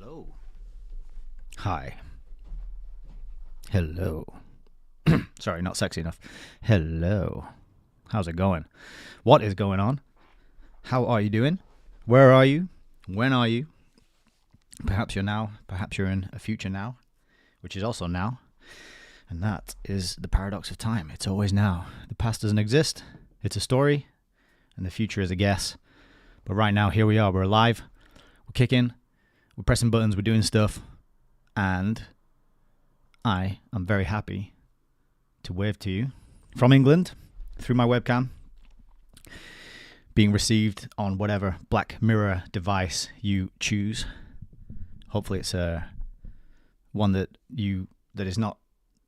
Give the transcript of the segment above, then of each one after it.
Hello. Hi. Hello. Sorry, not sexy enough. Hello. How's it going? What is going on? How are you doing? Where are you? When are you? Perhaps you're now. Perhaps you're in a future now, which is also now. And that is the paradox of time. It's always now. The past doesn't exist. It's a story. And the future is a guess. But right now, here we are. We're alive. We're kicking. We're pressing buttons. We're doing stuff. And I am very happy to wave to you from England through my webcam, being received on whatever Black Mirror device you choose. Hopefully it's one that is not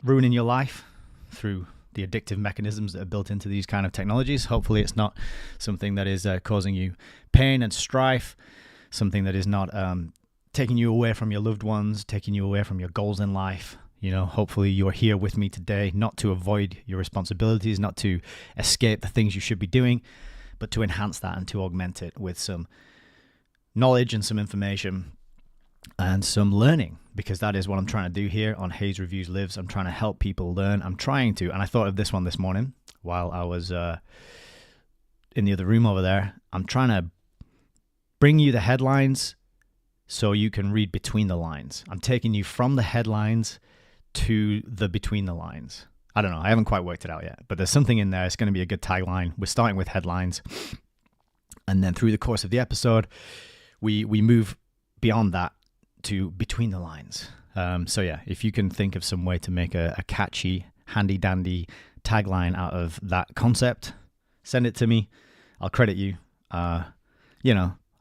ruining your life through the addictive mechanisms that are built into these kind of technologies. Hopefully it's not something that is causing you pain and strife, something that is not taking you away from your loved ones, taking you away from your goals in life. You know, hopefully you're here with me today, not to avoid your responsibilities, not to escape the things you should be doing, but to enhance that and to augment it with some knowledge and some information and some learning, because that is what I'm trying to do here on HEYS Reviews Lives. I'm trying to help people learn. I'm trying to, and I thought of this one this morning while I was in the other room over there. I'm trying to bring you the headlines so you can read between the lines. I'm taking you from the headlines to the between the lines. I don't know. I haven't quite worked it out yet, but there's something in there. It's going to be a good tagline. We're starting with headlines, and then through the course of the episode, we move beyond that to between the lines. So yeah, if you can think of some way to make a catchy, handy-dandy tagline out of that concept, send it to me. I'll credit you. I'm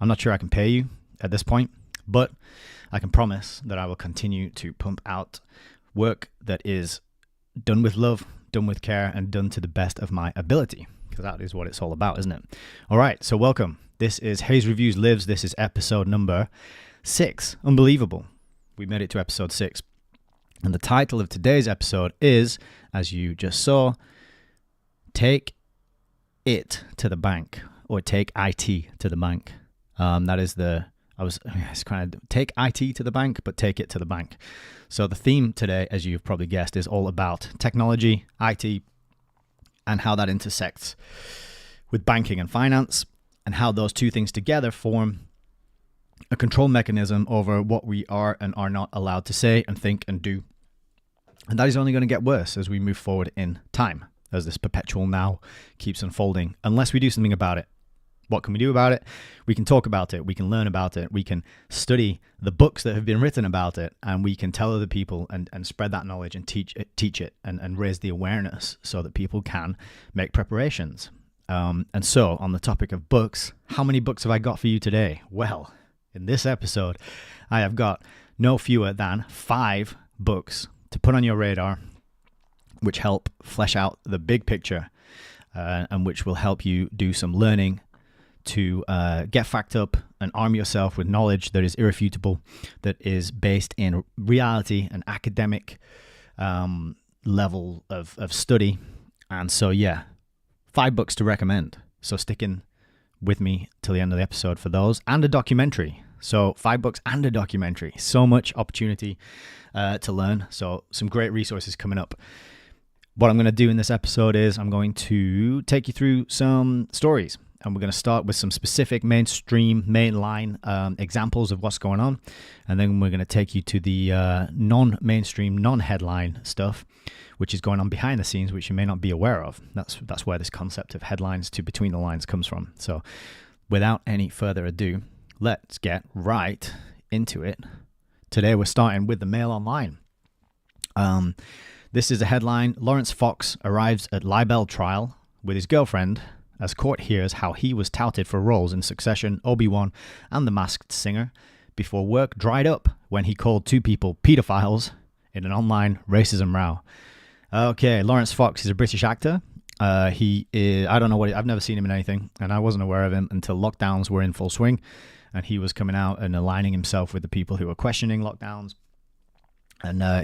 not sure I can pay you at this point, but I can promise that I will continue to pump out work that is done with love, done with care, and done to the best of my ability, because that is what it's all about, isn't it? All right, so welcome. This is HEYS Reviews Lives. This is episode number 6. Unbelievable. We made it to episode 6. And the title of today's episode is, as you just saw, Take It to the Bank, or Take IT to the Bank. It's kind of take IT to the bank, but take it to the bank. So the theme today, as you've probably guessed, is all about technology, IT, and how that intersects with banking and finance, and how those two things together form a control mechanism over what we are and are not allowed to say and think and do. And that is only going to get worse as we move forward in time, as this perpetual now keeps unfolding, unless we do something about it. What can we do about it? We can talk about it. We can learn about it. We can study the books that have been written about it, and we can tell other people and spread that knowledge and teach it and raise the awareness so that people can make preparations. And so on the topic of books, how many books have I got for you today? Well, in this episode, I have got no fewer than 5 books to put on your radar, which help flesh out the big picture and which will help you do some learning to get fact up and arm yourself with knowledge that is irrefutable, that is based in reality and academic level of study. And so, yeah, 5 books to recommend. So stick in with me till the end of the episode for those, and a documentary. So 5 books and a documentary. So much opportunity to learn. So some great resources coming up. What I'm going to do in this episode is I'm going to take you through some stories. And we're going to start with some specific mainline examples of what's going on. And then we're going to take you to the non-mainstream, non-headline stuff, which is going on behind the scenes, which you may not be aware of. That's where this concept of headlines to between the lines comes from. So without any further ado, let's get right into it. Today we're starting with the Mail Online. This is a headline. Lawrence Fox arrives at libel trial with his girlfriend as court hears how he was touted for roles in Succession, Obi-Wan, and The Masked Singer before work dried up when he called 2 people pedophiles in an online racism row. Okay, Lawrence Fox is a British actor. He is, I don't know I've never seen him in anything, and I wasn't aware of him until lockdowns were in full swing, and he was coming out and aligning himself with the people who were questioning lockdowns. And I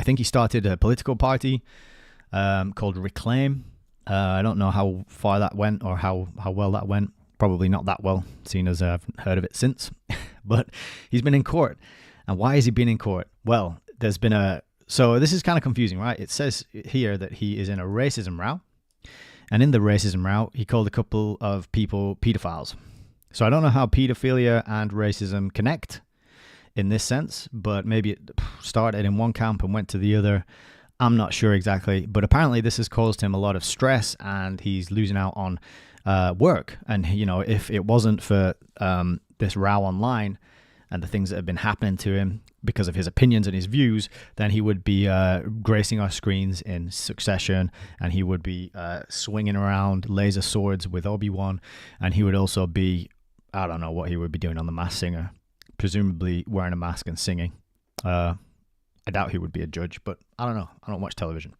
think he started a political party called Reclaim. I don't know how far that went or how well that went. Probably not that well, seeing as I've heard of it since. But he's been in court And why has he been in court? Well, there's been so this is kind of confusing, right? It says here that he is in a racism row. And in the racism row, he called a couple of people pedophiles. So I don't know how pedophilia and racism connect in this sense, but maybe it started in one camp and went to the other. I'm not sure exactly, but apparently this has caused him a lot of stress and he's losing out on work. And, if it wasn't for this row online and the things that have been happening to him because of his opinions and his views, then he would be gracing our screens in succession, and he would be swinging around laser swords with Obi-Wan, and he would also be, I don't know what he would be doing on The Masked Singer, presumably wearing a mask and singing. I doubt he would be a judge, but I don't know. I don't watch television.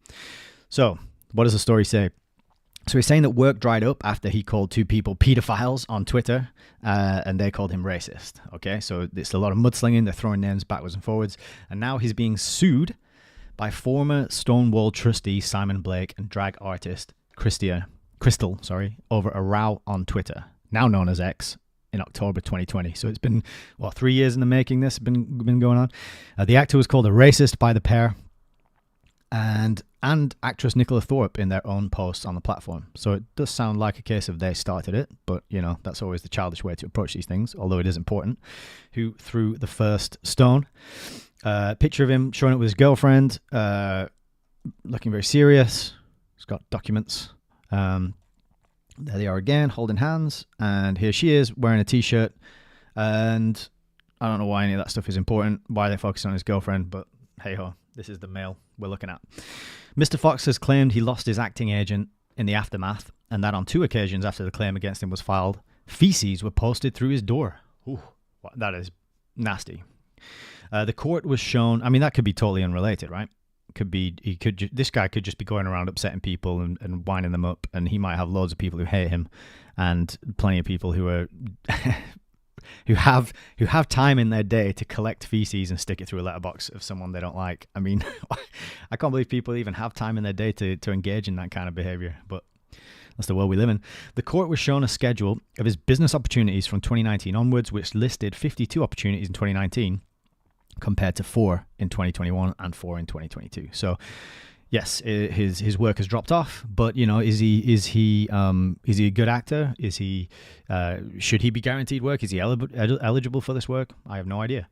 So what does the story say? So he's saying that work dried up after he called two people pedophiles on Twitter, and they called him racist. Okay, so it's a lot of mudslinging. They're throwing names backwards and forwards. And now he's being sued by former Stonewall trustee Simon Blake and drag artist Crystal, over a row on Twitter, now known as X, in October 2020. So it's been, 3 years in the making this has been going on. The actor was called a racist by the pair and actress Nicola Thorpe in their own posts on the platform. So it does sound like a case of they started it, but, that's always the childish way to approach these things, although it is important. Who threw the first stone? Picture of him showing up with his girlfriend, looking very serious. He's got documents. There they are again, holding hands, and here she is wearing a t-shirt, and I don't know why any of that stuff is important, why they're focusing on his girlfriend, but hey-ho, this is the male we're looking at. Mr. Fox has claimed he lost his acting agent in the aftermath, and that on 2 occasions after the claim against him was filed, feces were posted through his door. Ooh, that is nasty. The court was shown, that could be totally unrelated, right? This guy could just be going around upsetting people and winding them up, and he might have loads of people who hate him and plenty of people who are who have time in their day to collect feces and stick it through a letterbox of someone they don't like. I can't believe people even have time in their day to engage in that kind of behavior, but that's the world we live in. The court was shown a schedule of his business opportunities from 2019 onwards, which listed 52 opportunities in 2019 compared to 4 in 2021 and 4 in 2022. So yes, his work has dropped off, but is he a good actor? Should he be guaranteed work? Is he eligible for this work? I have no idea.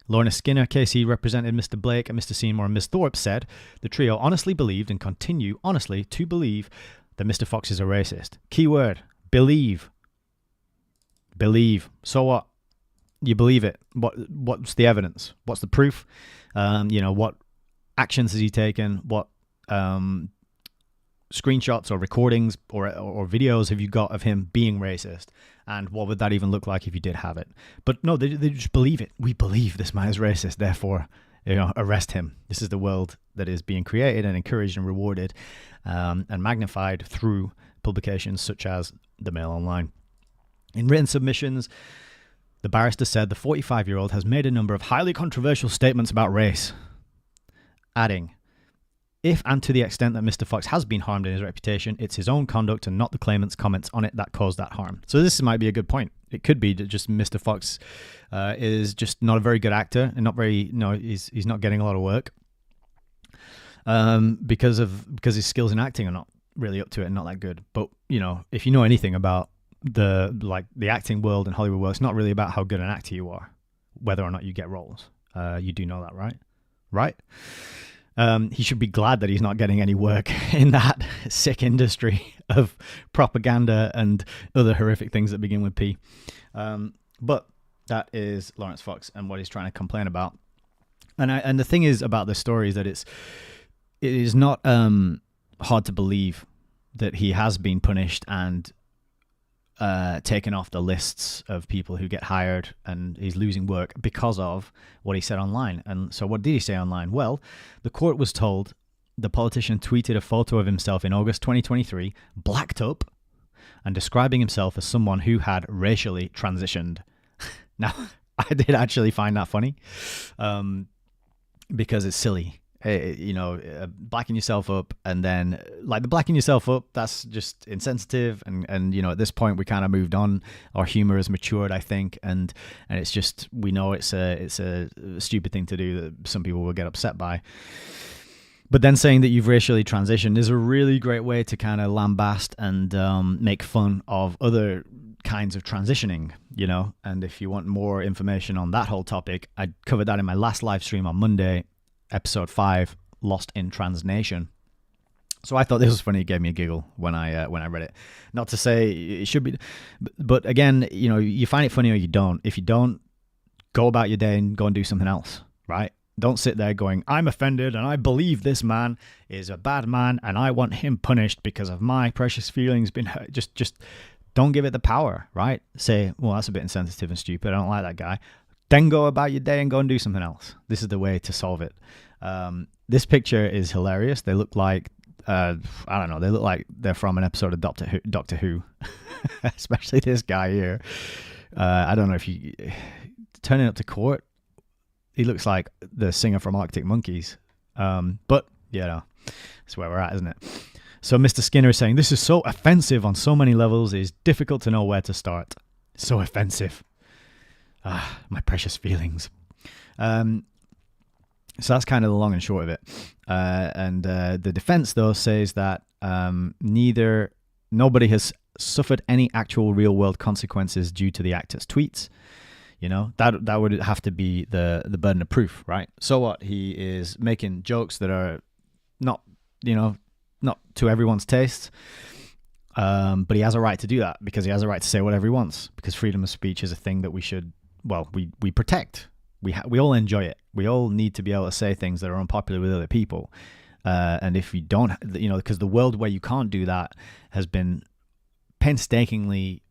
Lorna Skinner, KC, represented Mr. Blake and Mr. Seymour, and Ms. Thorpe said the trio honestly believed and continue honestly to believe that Mr. Fox is a racist. Keyword, believe. Believe. So what? You believe it. What's the evidence? What's the proof? What actions has he taken? What screenshots or recordings or videos have you got of him being racist? And what would that even look like if you did have it? But no, they just believe it. We believe this man is racist, therefore, arrest him. This is the world that is being created and encouraged and rewarded and magnified through publications such as the Mail Online. In written submissions, the barrister said the 45-year-old has made a number of highly controversial statements about race, adding, if and to the extent that Mr. Fox has been harmed in his reputation, it's his own conduct and not the claimant's comments on it that caused that harm. So this might be a good point. It could be that just Mr. Fox is just not a very good actor and he's not getting a lot of work because his skills in acting are not really up to it and not that good. But if you know anything about the acting world and Hollywood world, it's not really about how good an actor you are, whether or not you get roles. You do know that, right? He should be glad that he's not getting any work in that sick industry of propaganda and other horrific things that begin with P. But that is Lawrence Fox and what he's trying to complain about. And the thing is about this story is that it is not hard to believe that he has been punished and taken off the lists of people who get hired, and he's losing work because of what he said online. And so what did he say online? Well, the court was told the politician tweeted a photo of himself in August 2023, blacked up, and describing himself as someone who had racially transitioned. Now, I did actually find that funny because it's silly. Blacken yourself up, and then like the blacking yourself up, that's just insensitive, and at this point we kind of moved on. Our humor has matured, I think, and it's just, we know it's a stupid thing to do that some people will get upset by. But then saying that you've racially transitioned is a really great way to kind of lambast and make fun of other kinds of transitioning, and if you want more information on that whole topic, I covered that in my last live stream on Monday, episode 5, Lost in Transnation. So I thought this was funny. It gave me a giggle when I read it. Not to say it should be, but again, you find it funny or you don't. If you don't, go about your day and go and do something else, right? Don't sit there going, I'm offended and I believe this man is a bad man and I want him punished because of my precious feelings being hurt. Just don't give it the power, right? Say, well, that's a bit insensitive and stupid. I don't like that guy. Then go about your day and go and do something else. This is the way to solve it. This picture is hilarious. They look like, I don't know, they look like they're from an episode of Doctor Who. Especially this guy here. I don't know if you... Turning up to court, he looks like the singer from Arctic Monkeys. But, that's where we're at, isn't it? So Mr. Skinner is saying, this is so offensive on so many levels, it is difficult to know where to start. So offensive. My precious feelings. So that's kind of the long and short of it. And the defense, though, says that nobody has suffered any actual real world consequences due to the actor's tweets. That would have to be the burden of proof, right? So what? He is making jokes that are not to everyone's taste. But he has a right to do that because he has a right to say whatever he wants, because freedom of speech is a thing that we should, we protect. We all enjoy it. We all need to be able to say things that are unpopular with other people. And if you don't, because the world where you can't do that has been painstakingly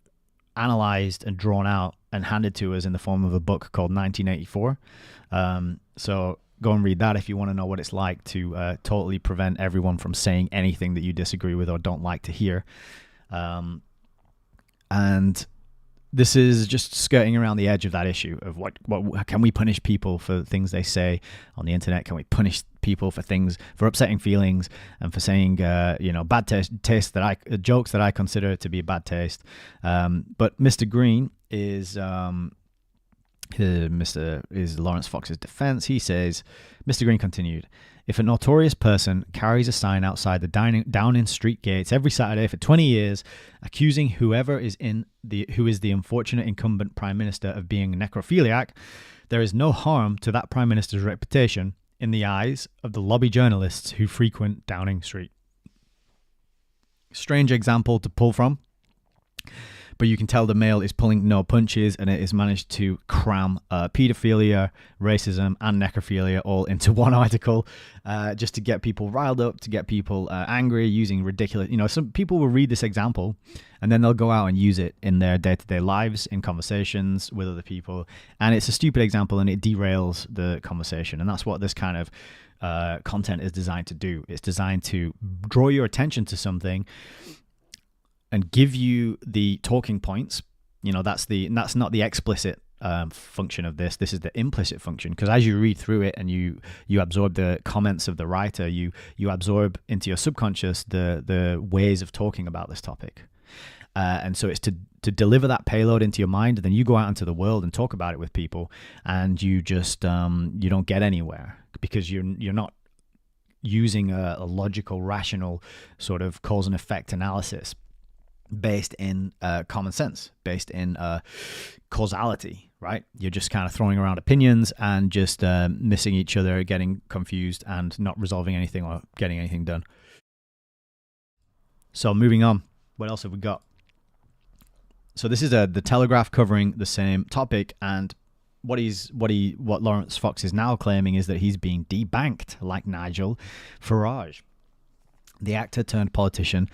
analyzed and drawn out and handed to us in the form of a book called 1984. So go and read that if you want to know what it's like to totally prevent everyone from saying anything that you disagree with or don't like to hear. And this is just skirting around the edge of that issue of what can we punish people for things they say on the internet? Can we punish people for upsetting feelings and for saying bad taste jokes that I consider to be bad taste? But Mr. Green is Lawrence Fox's defense. He says, Mr. Green continued, if a notorious person carries a sign outside the Downing Street gates every Saturday for 20 years, accusing whoever is who is the unfortunate incumbent Prime Minister of being a necrophiliac, there is no harm to that Prime Minister's reputation in the eyes of the lobby journalists who frequent Downing Street. Strange example to pull from, but you can tell the Mail is pulling no punches, and it has managed to cram paedophilia, racism, and necrophilia all into one article, just to get people riled up, to get people angry, using ridiculous... some people will read this example, and then they'll go out and use it in their day-to-day lives, in conversations with other people, and it's a stupid example, and it derails the conversation, and that's what this kind of content is designed to do. It's designed to draw your attention to something and give you the talking points. That's not the explicit function of this. This is the implicit function, because as you read through it and you absorb the comments of the writer, you absorb into your subconscious the ways of talking about this topic. And so it's to deliver that payload into your mind, and then you go out into the world and talk about it with people, and you just you don't get anywhere because you're not using a logical, rational sort of cause and effect analysis based in common sense, based in causality, right? You're just kind of throwing around opinions and just missing each other, getting confused, and not resolving anything or getting anything done. So moving on, what else have we got? So this is the Telegraph covering the same topic, and what Lawrence Fox is now claiming is that he's being debanked like Nigel Farage. The actor turned politician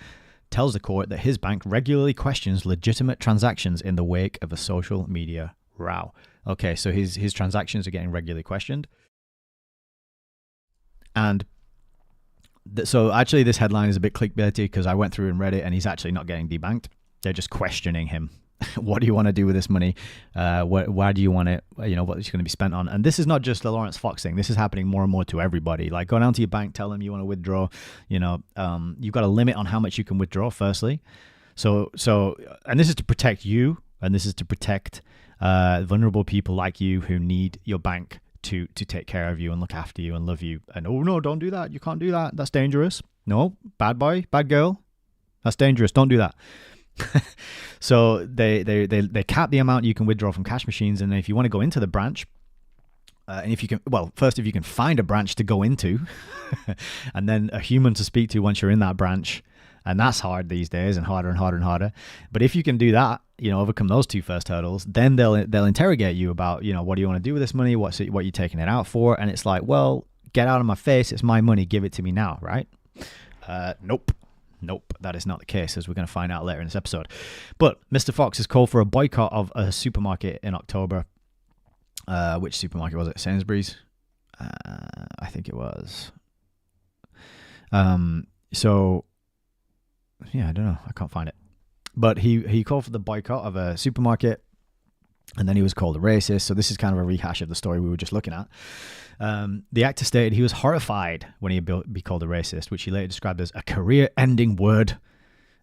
tells the court that his bank regularly questions legitimate transactions in the wake of a social media row. Okay, so his transactions are getting regularly questioned. And so actually this headline is a bit clickbaity because I went through and read it, and he's actually not getting debanked. They're just questioning him. What do you want to do with this money? Where do you want it? You know, what it's going to be spent on. And this is not just the Lawrence Fox thing. This is happening more and more to everybody. Like, go down to your bank, tell them you want to withdraw. You know, you've got a limit on how much you can withdraw, firstly. So, and this is to protect you, and this is to protect vulnerable people like you who need your bank to take care of you and look after you and love you. And, oh, no, don't do that. You can't do that. That's dangerous. No, bad boy, bad girl. That's dangerous. Don't do that. So they cap the amount you can withdraw from cash machines. And if you want to go into the branch, and if you can, well, first, if you can find a branch to go into and then a human to speak to once you're in that branch, and that's hard these days and harder and harder and harder. But if you can do that, you know, overcome those two first hurdles, then they'll interrogate you about, you know, what do you want to do with this money? What are you taking it out for? And it's like, well, get out of my face. It's my money. Give it to me now, right? Nope, that is not the case, as we're going to find out later in this episode. But Mr. Fox has called for a boycott of a supermarket in October. Which supermarket was it? Sainsbury's? I think it was. So, yeah, I don't know. I can't find it. But he called for the boycott of a supermarket, and then he was called a racist. So this is kind of a rehash of the story we were just looking at. The actor stated he was horrified when he be called a racist, which he later described as a career-ending word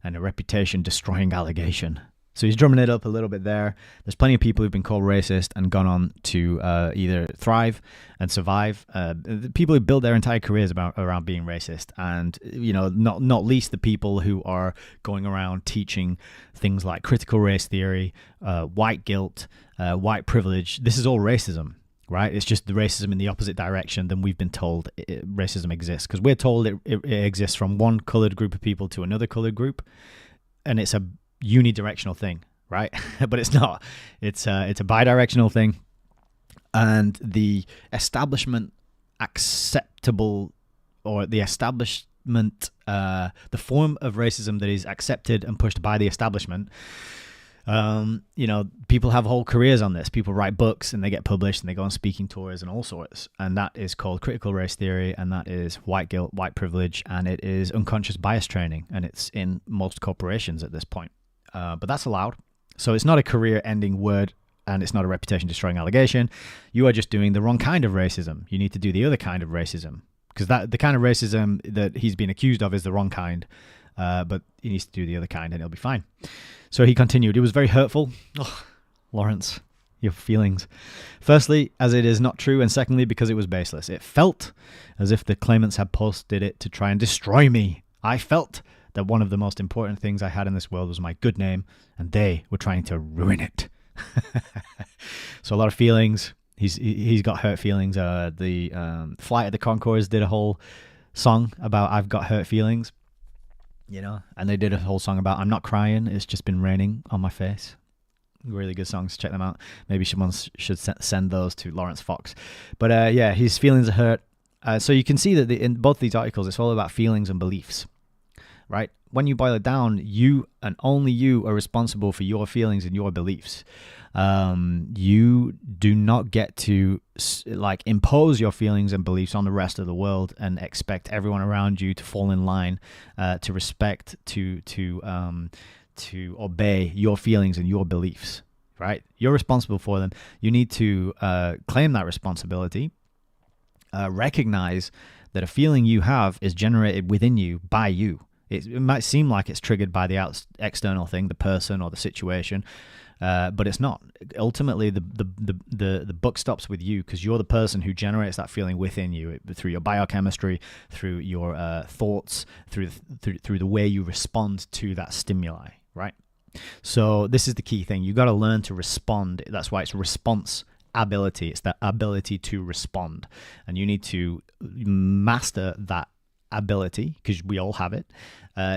and a reputation-destroying allegation. So he's drumming it up a little bit there. There's plenty of people who've been called racist and gone on to either thrive and survive. People who build their entire careers around being racist, and you know, not least the people who are going around teaching things like critical race theory, white guilt, white privilege. This is all racism, right? It's just the racism in the opposite direction than we've been told racism exists, because we're told it exists from one colored group of people to another colored group, and it's a unidirectional thing, right? But it's not. It's a bidirectional thing, and the establishment acceptable, or the establishment, the form of racism that is accepted and pushed by the establishment. You know, people have whole careers on this. People write books and they get published and they go on speaking tours and all sorts. And that is called critical race theory, and that is white guilt, white privilege, and it is unconscious bias training, and it's in most corporations at this point. But that's allowed. So it's not a career-ending word, and it's not a reputation-destroying allegation. You are just doing the wrong kind of racism. You need to do the other kind of racism, because the kind of racism that he's been accused of is the wrong kind. But he needs to do the other kind, and it'll be fine. So he continued. It was very hurtful. Oh, Lawrence, your feelings. Firstly, as it is not true, and secondly, because it was baseless. It felt as if the claimants had posted it to try and destroy me. I felt that one of the most important things I had in this world was my good name, and they were trying to ruin it. So a lot of feelings. He's got hurt feelings. The Flight of the Conchords did a whole song about I've got hurt feelings, you know, and they did a whole song about I'm not crying, it's just been raining on my face. Really good songs. Check them out. Maybe someone should send those to Lawrence Fox. But yeah, his feelings are hurt. So you can see that in both these articles, it's all about feelings and beliefs. Right? When you boil it down, you and only you are responsible for your feelings and your beliefs. You do not get to like impose your feelings and beliefs on the rest of the world and expect everyone around you to fall in line, to respect, to obey your feelings and your beliefs. Right? You're responsible for them. You need to claim that responsibility. Recognize that a feeling you have is generated within you by you. It might seem like it's triggered by the external thing, the person or the situation, but it's not. Ultimately, the buck stops with you, because you're the person who generates that feeling within you through your biochemistry, through your thoughts, through the way you respond to that stimuli, right? So this is the key thing. You got to learn to respond. That's why it's response ability. It's that ability to respond, and you need to master that ability, because we all have it,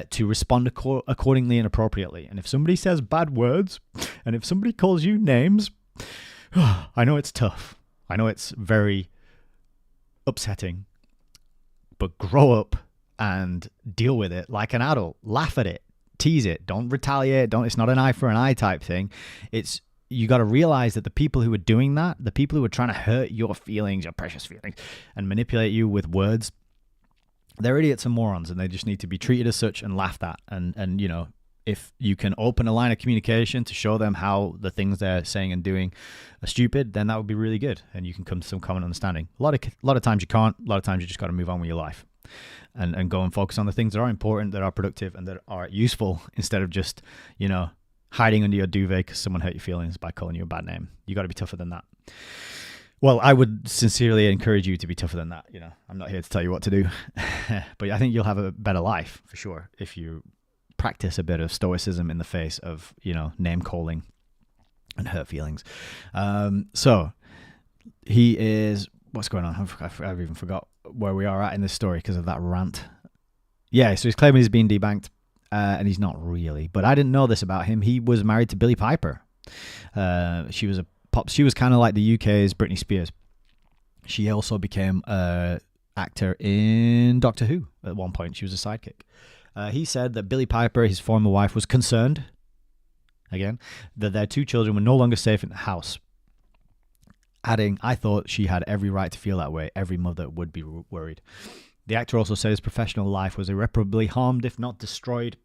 to respond accordingly and appropriately. And if somebody says bad words, and if somebody calls you names, I know it's tough. I know it's very upsetting, but grow up and deal with it like an adult. Laugh at it, tease it, don't retaliate. It's not an eye for an eye type thing. You got to realize that the people who are doing that, the people who are trying to hurt your feelings, your precious feelings, and manipulate you with words, they're idiots and morons, and they just need to be treated as such and laughed at, and you know, if you can open a line of communication to show them how the things they're saying and doing are stupid, then that would be really good, and you can come to some common understanding. A lot of times you can't. A lot of times you just got to move on with your life and go and focus on the things that are important, that are productive, and that are useful, instead of just, hiding under your duvet because someone hurt your feelings by calling you a bad name. You got to be tougher than that. Well, I would sincerely encourage you to be tougher than that. I'm not here to tell you what to do, but I think you'll have a better life for sure if you practice a bit of stoicism in the face of, name calling and hurt feelings. So he is, what's going on? I've even forgot where we are at in this story because of that rant. Yeah, so he's claiming he's been debanked, and he's not really. But I didn't know this about him. He was married to Billie Piper. She was kind of like the UK's Britney Spears. She also became an actor in Doctor Who at one point. She was a sidekick. He said that Billie Piper, his former wife, was concerned, again, that their 2 children were no longer safe in the house. Adding, I thought she had every right to feel that way. Every mother would be worried. The actor also said his professional life was irreparably harmed, if not destroyed.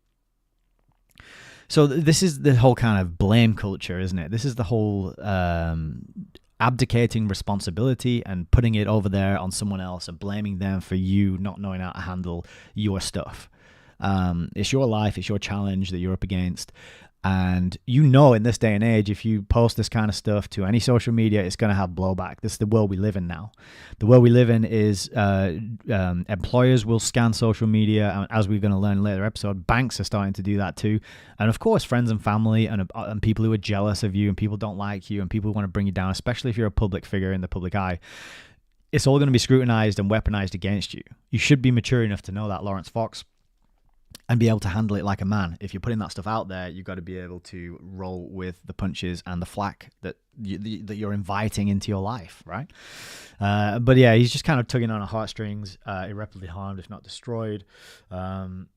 So this is the whole kind of blame culture, isn't it? This is the whole abdicating responsibility and putting it over there on someone else and blaming them for you not knowing how to handle your stuff. It's your life, it's your challenge that you're up against. And in this day and age, if you post this kind of stuff to any social media, it's going to have blowback. This is the world we live in now. The world we live in is employers will scan social media. And as we're going to learn in a later episode, banks are starting to do that too. And of course, friends and family and people who are jealous of you and people don't like you and people who want to bring you down, especially if you're a public figure in the public eye. It's all going to be scrutinized and weaponized against you. You should be mature enough to know that, Lawrence Fox, and be able to handle it like a man. If you're putting that stuff out there, you've got to be able to roll with the punches and the flack that you're inviting into your life, right? But yeah, he's just kind of tugging on our heartstrings, irreparably harmed, if not destroyed. And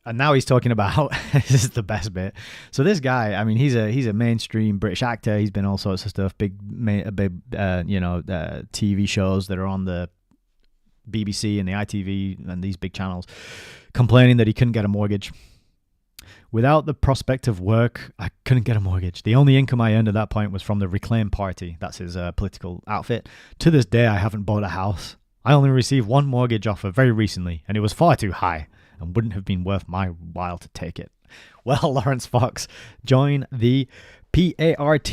now he's talking about, this is the best bit. So this guy, I mean, he's a mainstream British actor. He's been all sorts of stuff, big TV shows that are on the BBC and the ITV and these big channels, complaining that he couldn't get a mortgage. Without the prospect of work, I couldn't get a mortgage. The only income I earned at that point was from the Reclaim Party. That's his political outfit. To this day, I haven't bought a house. I only received one mortgage offer very recently, and it was far too high and wouldn't have been worth my while to take it. Well, Lawrence Fox, join the PART.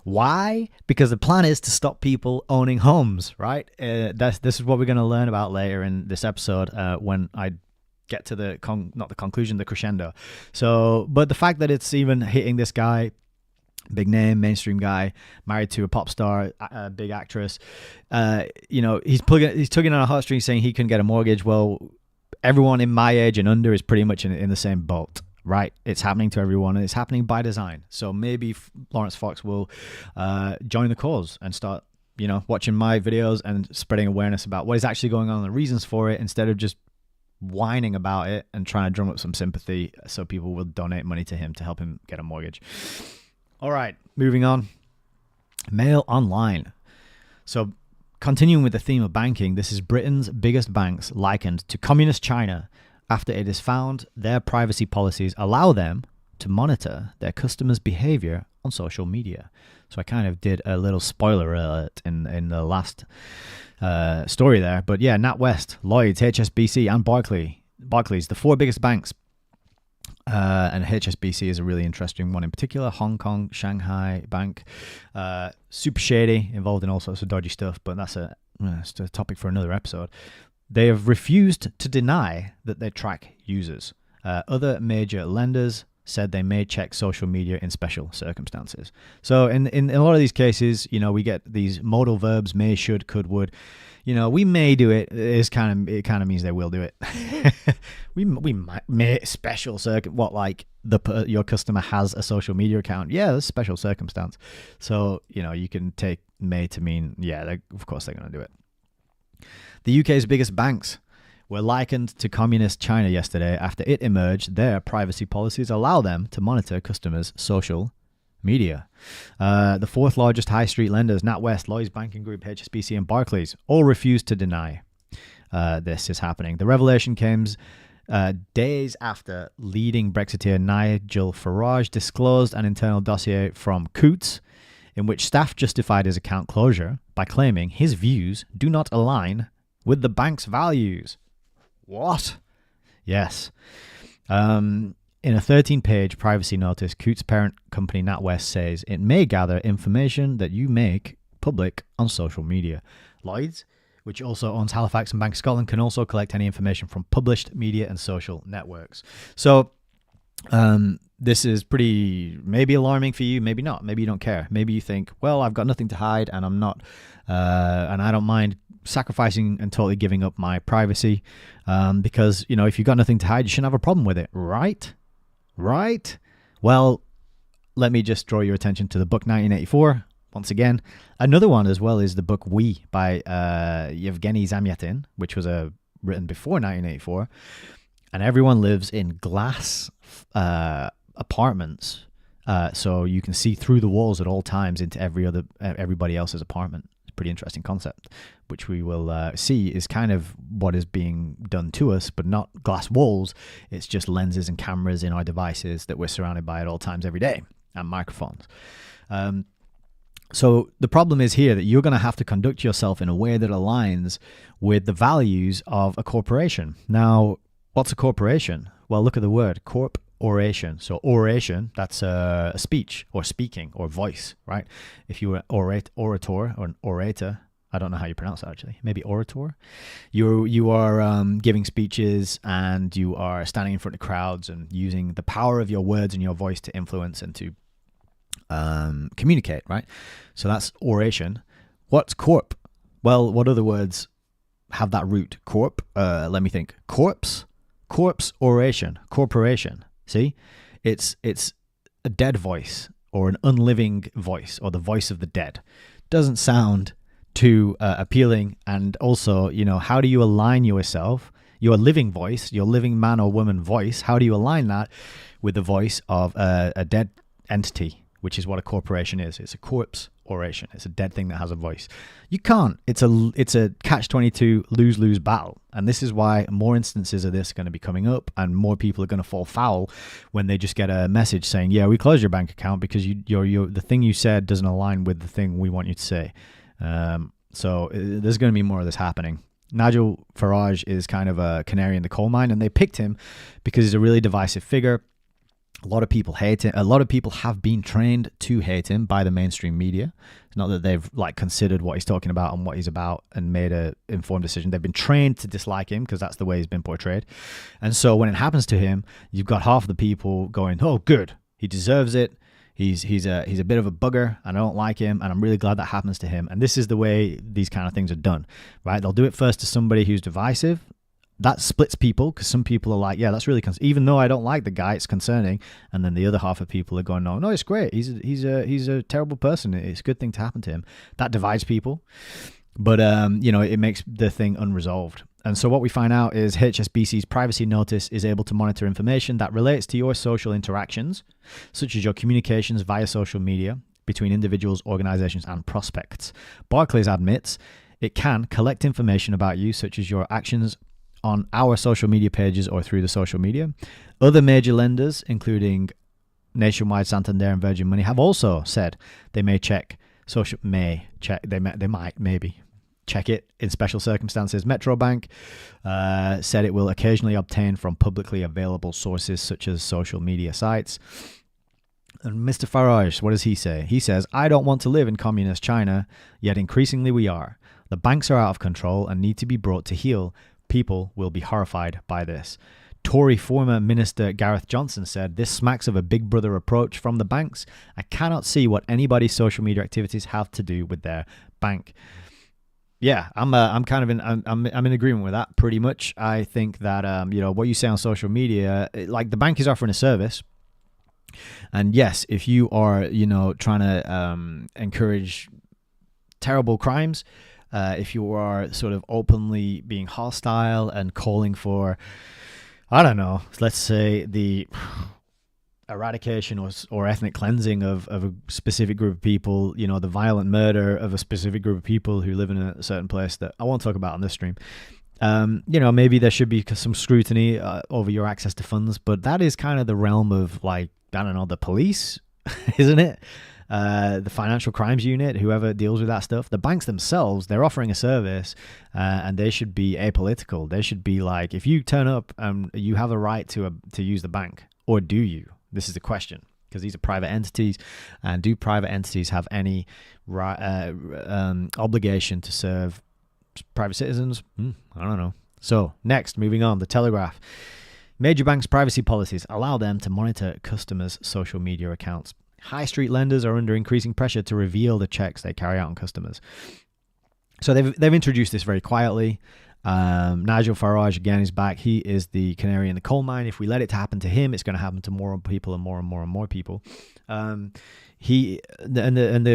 Why? Because the plan is to stop people owning homes, right? This is what we're going to learn about later in this episode when I get to the crescendo. So, but the fact that it's even hitting this guy, big name, mainstream guy, married to a pop star, a big actress, he's tugging on a heartstring saying he couldn't get a mortgage. Well, everyone in my age and under is pretty much in the same boat. Right, it's happening to everyone, and it's happening by design. So maybe Lawrence Fox will join the cause and start, watching my videos and spreading awareness about what is actually going on and the reasons for it, instead of just whining about it and trying to drum up some sympathy so people will donate money to him to help him get a mortgage. All right, moving on. Mail Online. So continuing with the theme of banking, this is Britain's biggest banks likened to communist China, after it is found their privacy policies allow them to monitor their customers' behavior on social media. So I kind of did a little spoiler alert in the last story there. But yeah, NatWest, Lloyds, HSBC, and Barclays, the 4 biggest banks. And HSBC is a really interesting one in particular. Hong Kong, Shanghai Bank. Super shady, involved in all sorts of dodgy stuff, but that's a topic for another episode. They have refused to deny that they track users. Other major lenders said they may check social media in special circumstances. So in a lot of these cases, we get these modal verbs: may, should, could, would. We may do it. It kind of means they will do it. we may special your customer has a social media account. Yeah, that's a special circumstance. So you can take may to mean of course they're going to do it. The UK's biggest banks were likened to communist China yesterday after it emerged their privacy policies allow them to monitor customers' social media. The 4th largest high street lenders, NatWest, Lloyds Banking Group, HSBC, and Barclays, all refused to deny this is happening. The revelation comes days after leading Brexiteer Nigel Farage disclosed an internal dossier from Coutts in which staff justified his account closure by claiming his views do not align with the bank's values. What? Yes. In a 13-page privacy notice, Coutts' parent company NatWest says it may gather information that you make public on social media. Lloyds, which also owns Halifax and Bank of Scotland, can also collect any information from published media and social networks. So this is pretty maybe alarming for you, maybe not. Maybe you don't care. Maybe you think, well, I've got nothing to hide and I'm not, and I don't mind sacrificing and totally giving up my privacy because, you know, if you've got nothing to hide, you shouldn't have a problem with it, right? Right? Well, let me just draw your attention to the book 1984. Once again, another one as well is the book We by Yevgeny Zamyatin, which was written before 1984. And everyone lives in glass apartments, so you can see through the walls at all times into everybody else's apartment. It's a pretty interesting concept, which we will see is kind of what is being done to us, but not glass walls. It's just lenses and cameras in our devices that we're surrounded by at all times every day, and microphones. So the problem is here that you're going to have to conduct yourself in a way that aligns with the values of a corporation. Now, what's a corporation? Well, look at the word corporation. So oration, that's a speech or speaking or voice, right? If you were orator or an orator, I don't know how you pronounce that actually. Maybe orator. You are giving speeches and you are standing in front of crowds and using the power of your words and your voice to influence and to communicate, right? So that's oration. What's corp? Well, what other words have that root? Corp. Let me think. Corpse, oration, corporation. See, it's a dead voice or an unliving voice or the voice of the dead. Doesn't sound too appealing. And also, you know, how do you align yourself, your living voice, your living man or woman voice? How do you align that with the voice of a dead entity, which is what a corporation is? It's a corpse oration. It's a dead thing that has a voice. You can't. It's a catch-22 lose-lose battle. And this is why more instances of this are going to be coming up and more people are going to fall foul when they just get a message saying, yeah, we closed your bank account because the thing you said doesn't align with the thing we want you to say. So there's going to be more of this happening. Nigel Farage is kind of a canary in the coal mine, and they picked him because he's a really divisive figure. A lot of people hate him. A lot of people have been trained to hate him by the mainstream media. It's not that they've considered what he's talking about and what he's about and made an informed decision. They've been trained to dislike him because that's the way he's been portrayed. And so when it happens to him, you've got half the people going, "Oh, good, he deserves it. He's a bit of a bugger, and I don't like him, and I'm really glad that happens to him." And this is the way these kind of things are done, right? They'll do it first to somebody who's divisive. That splits people because some people are like, yeah, that's really even though I don't like the guy, it's concerning. And then the other half of people are going, no, it's great. He's a terrible person. It's a good thing to happen to him. That divides people, but it makes the thing unresolved. And so what we find out is HSBC's privacy notice is able to monitor information that relates to your social interactions, such as your communications via social media between individuals, organizations, and prospects. Barclays admits it can collect information about you, such as your actions on our social media pages or through the social media. Other major lenders, including Nationwide, Santander, and Virgin Money, have also said they might check it in special circumstances. Metro Bank said it will occasionally obtain from publicly available sources such as social media sites. And Mr. Farage, what does he say? He says, I don't want to live in communist China, yet increasingly we are. The banks are out of control and need to be brought to heel. People will be horrified by this. Tory former Minister Gareth Johnson said, this smacks of a big brother approach from the banks. I cannot see what anybody's social media activities have to do with their bank. Yeah, I'm in agreement with that pretty much. I think that what you say on social media, like the bank is offering a service. And yes, if you are, trying to encourage terrible crimes, if you are sort of openly being hostile and calling for, I don't know, let's say the eradication or ethnic cleansing of a specific group of people, the violent murder of a specific group of people who live in a certain place that I won't talk about on this stream. Maybe there should be some scrutiny over your access to funds, but that is kind of the realm of, like, I don't know, the police, isn't it? The financial crimes unit, whoever deals with that stuff. The banks themselves, they're offering a service, and they should be apolitical. They should be like, if you turn up, you have a right to use the bank, or do you? This is the question, because these are private entities, and do private entities have any obligation to serve private citizens? I don't know. So next, moving on, the Telegraph. Major banks' privacy policies allow them to monitor customers' social media accounts. High street lenders are under increasing pressure to reveal the checks they carry out on customers. So they've introduced this very quietly. Nigel Farage, again, is back. He is the canary in the coal mine. If we let it happen to him, it's going to happen to more people and more and more and more people. The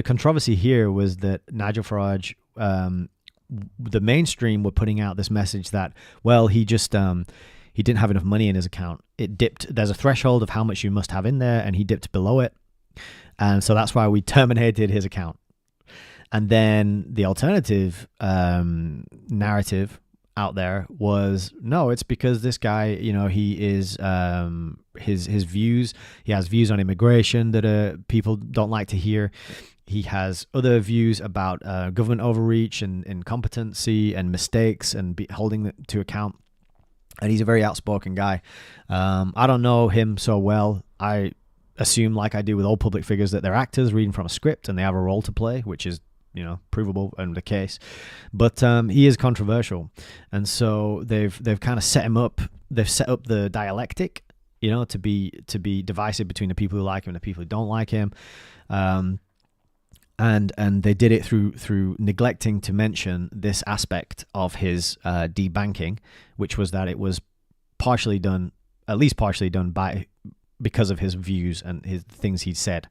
controversy here was that Nigel Farage, the mainstream were putting out this message that, well, he just he didn't have enough money in his account. It dipped. There's a threshold of how much you must have in there, and he dipped below it. And so that's why we terminated his account. And then the alternative narrative out there was, no, it's because this guy, he is his views. He has views on immigration that people don't like to hear. He has other views about government overreach and incompetency and mistakes and holding them to account. And he's a very outspoken guy. I don't know him so well. I assume, like I do with all public figures, that they're actors reading from a script and they have a role to play, which is, provable and the case. But he is controversial. And so they've kind of set him up. They've set up the dialectic, to be divisive between the people who like him and the people who don't like him. And they did it through neglecting to mention this aspect of his debanking, which was that it was at least partially done because of his views and his things he'd said.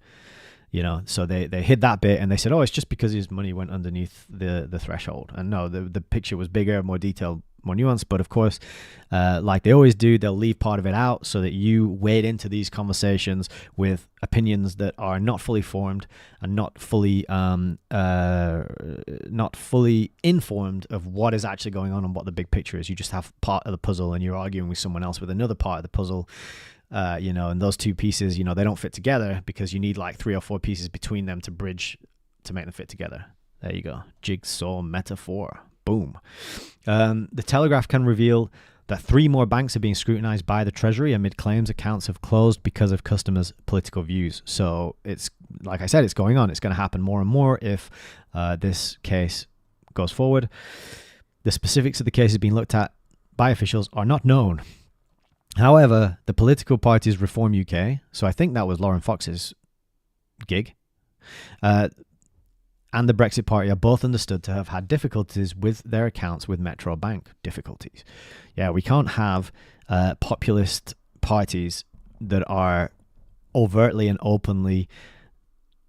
So they hid that bit and they said, oh, it's just because his money went underneath the threshold. And no, the picture was bigger, more detailed, more nuanced. But of course, like they always do, they'll leave part of it out so that you wade into these conversations with opinions that are not fully formed and not fully informed of what is actually going on and what the big picture is. You just have part of the puzzle and you're arguing with someone else with another part of the puzzle. And those two pieces, they don't fit together because you need like 3 or 4 pieces between them to bridge to make them fit together. There you go. Jigsaw metaphor. Boom. The Telegraph can reveal that 3 more banks are being scrutinized by the Treasury amid claims accounts have closed because of customers' political views. So it's, like I said, it's going on. It's going to happen more and more if this case goes forward. The specifics of the case is being looked at by officials are not known. However, the political parties Reform UK, so I think that was Lauren Fox's gig, and the Brexit Party are both understood to have had difficulties with their accounts with Metro Bank. Difficulties. Yeah, we can't have populist parties that are overtly and openly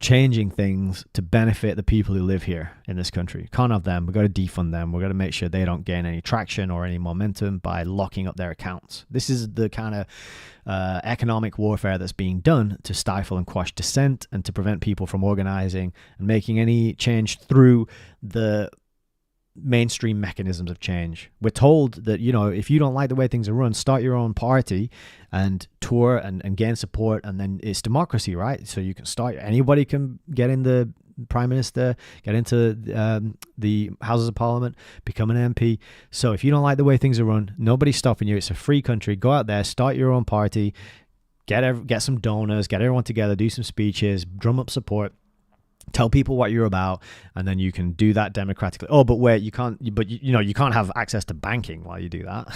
changing things to benefit the people who live here in this country. Can't have them. We've got to defund them. We've got to make sure they don't gain any traction or any momentum by locking up their accounts. This is the kind of economic warfare that's being done to stifle and quash dissent and to prevent people from organizing and making any change through the mainstream mechanisms of change. We're told that, if you don't like the way things are run, start your own party and tour and gain support, and then it's democracy, right? So you can start, anybody can get in the Prime Minister, get into the Houses of Parliament, become an MP. So if you don't like the way things are run, nobody's stopping you. It's a free country. Go out there, start your own party, get some donors, get everyone together, do some speeches, drum up support. Tell people what you're about, and then you can do that democratically. Oh, but wait, you can't. But you can't have access to banking while you do that.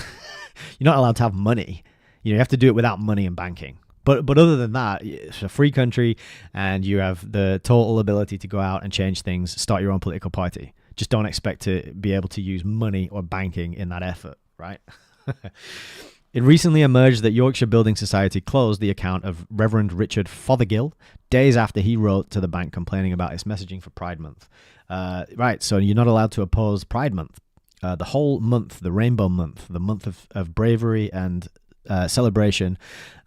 You're not allowed to have money. You have to do it without money and banking. But other than that, it's a free country, and you have the total ability to go out and change things. Start your own political party. Just don't expect to be able to use money or banking in that effort, right? It recently emerged that Yorkshire Building Society closed the account of Reverend Richard Fothergill days after he wrote to the bank complaining about its messaging for Pride Month. Right, so you're not allowed to oppose Pride Month. The whole month, the Rainbow Month, the month of bravery and celebration,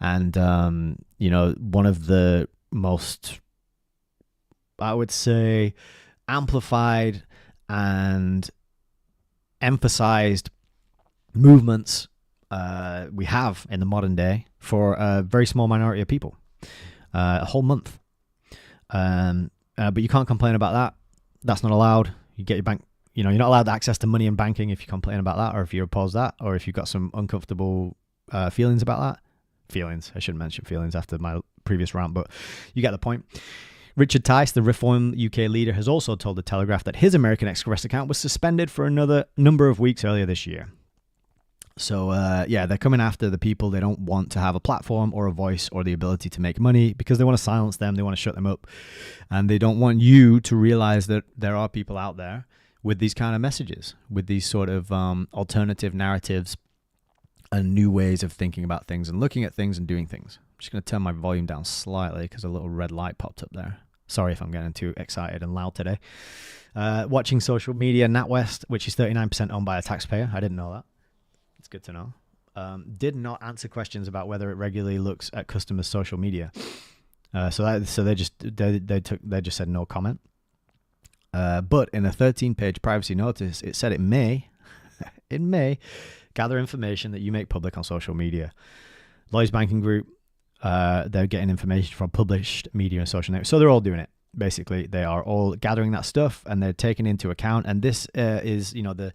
and one of the most, I would say, amplified and emphasized movements we have in the modern day for a very small minority of people. A whole month. But you can't complain about that. That's not allowed. You get your bank. You're not allowed access to money and banking if you complain about that, or if you oppose that, or if you've got some uncomfortable feelings about that. Feelings. I shouldn't mention feelings after my previous rant, but you get the point. Richard Tice, the Reform UK leader, has also told The Telegraph that his American Express account was suspended for another number of weeks earlier this year. So, they're coming after the people. They don't want to have a platform or a voice or the ability to make money because they want to silence them. They want to shut them up. And they don't want you to realize that there are people out there with these kind of messages, with these sort of alternative narratives and new ways of thinking about things and looking at things and doing things. I'm just going to turn my volume down slightly because a little red light popped up there. Sorry if I'm getting too excited and loud today. Watching social media, NatWest, which is 39% owned by a taxpayer. I didn't know that. It's good to know. Did not answer questions about whether it regularly looks at customers' social media. So they just said no comment. But in a 13-page privacy notice, it said it may gather information that you make public on social media. Lloyds Banking Group, they're getting information from published media and social networks. So they're all doing it. Basically, they are all gathering that stuff and they're taking into account. And this is, the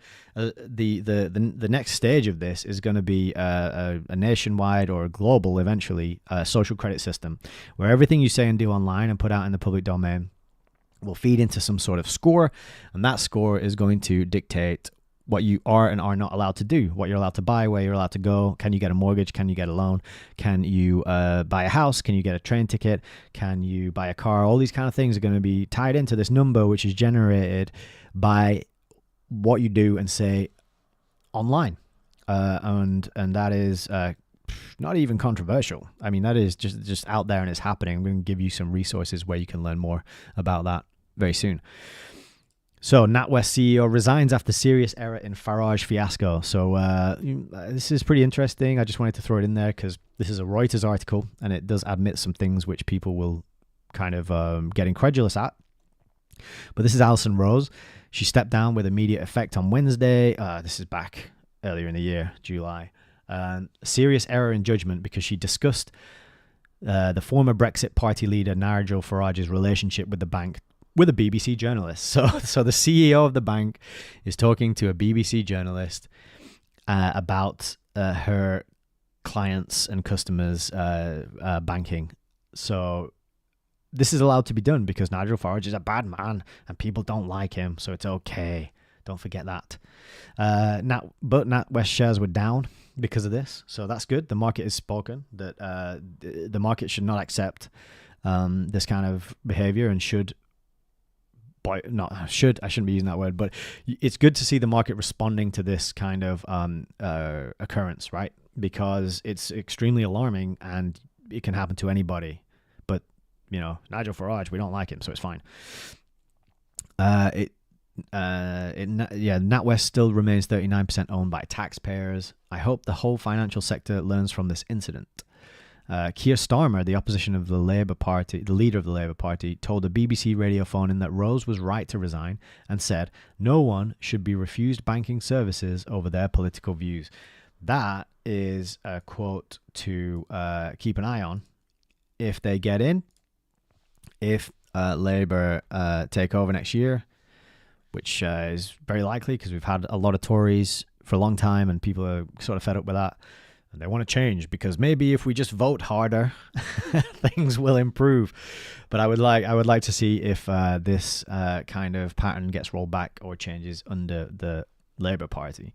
next stage of this is going to be a nationwide or a global, eventually, social credit system where everything you say and do online and put out in the public domain will feed into some sort of score. And that score is going to dictate what you are and are not allowed to do, what you're allowed to buy, where you're allowed to go. Can you get a mortgage? Can you get a loan? Can you buy a house? Can you get a train ticket? Can you buy a car? All these kind of things are going to be tied into this number, which is generated by what you do and say online. And that is not even controversial. I mean, that is just out there and it's happening. I'm going to give you some resources where you can learn more about that very soon. So, NatWest CEO resigns after serious error in Farage fiasco. So, this is pretty interesting. I just wanted to throw it in there because this is a Reuters article and it does admit some things which people will kind of get incredulous at. But this is Alison Rose. She stepped down with immediate effect on Wednesday. This is back earlier in the year, July. Serious error in judgment because she discussed the former Brexit Party leader Nigel Farage's relationship with the bank with a BBC journalist. So the CEO of the bank is talking to a BBC journalist about her clients and customers' banking. So this is allowed to be done because Nigel Farage is a bad man and people don't like him. So it's okay. Don't forget that. But NatWest shares were down because of this. So that's good. The market has spoken that the market should not accept this kind of behavior and I shouldn't be using that word, but it's good to see the market responding to this kind of occurrence, right? Because it's extremely alarming and it can happen to anybody. But, Nigel Farage, we don't like him, so it's fine. NatWest still remains 39% owned by taxpayers. I hope the whole financial sector learns from this incident. Keir Starmer, the opposition of the Labour Party, the leader of the Labour Party, told a BBC radio phone-in that Rose was right to resign and said no one should be refused banking services over their political views. That is a quote to keep an eye on if they get in, if Labour take over next year, which is very likely because we've had a lot of Tories for a long time and people are sort of fed up with that. And they want to change because maybe if we just vote harder, things will improve. But I would like to see if this kind of pattern gets rolled back or changes under the Labour Party.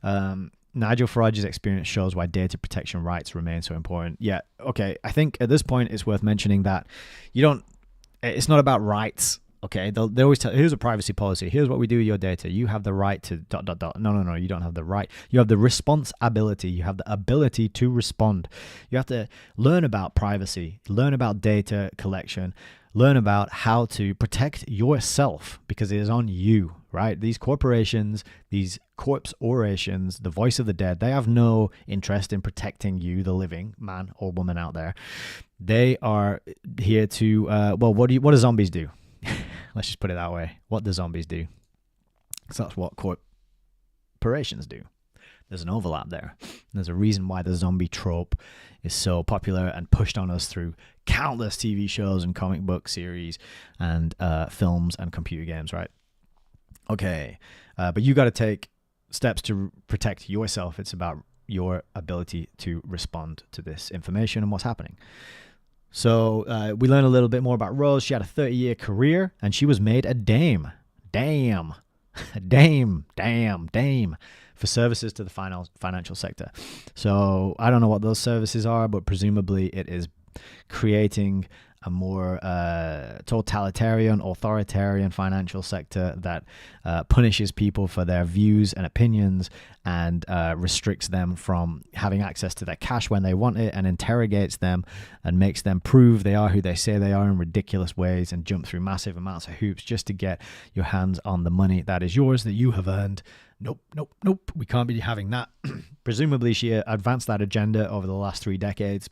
Nigel Farage's experience shows why data protection rights remain so important. Yeah, okay. I think at this point it's worth mentioning that it's not about rights. Okay, they always tell, here's a privacy policy. Here's what we do with your data. You have the right to ... No, you don't have the right. You have the responsibility. You have the ability to respond. You have to learn about privacy, learn about data collection, learn about how to protect yourself because it is on you, right? These corporations, these corpse orations, the voice of the dead, they have no interest in protecting you, the living man or woman out there. They are here to, what do zombies do? Let's just put it that way. What do zombies do? Because that's what corporations do. There's an overlap there. There's a reason why the zombie trope is so popular and pushed on us through countless TV shows and comic book series and films and computer games, right? Okay, but you got to take steps to protect yourself. It's about your ability to respond to this information and what's happening. So we learn a little bit more about Rose. She had a 30-year career, and she was made a dame. Dame. For services to the financial sector. So I don't know what those services are, but presumably it is creating a more totalitarian, authoritarian financial sector that punishes people for their views and opinions and restricts them from having access to their cash when they want it, and interrogates them and makes them prove they are who they say they are in ridiculous ways and jump through massive amounts of hoops just to get your hands on the money that is yours, that you have earned. Nope. We can't be having that. Presumably she advanced that agenda over the last 3 decades.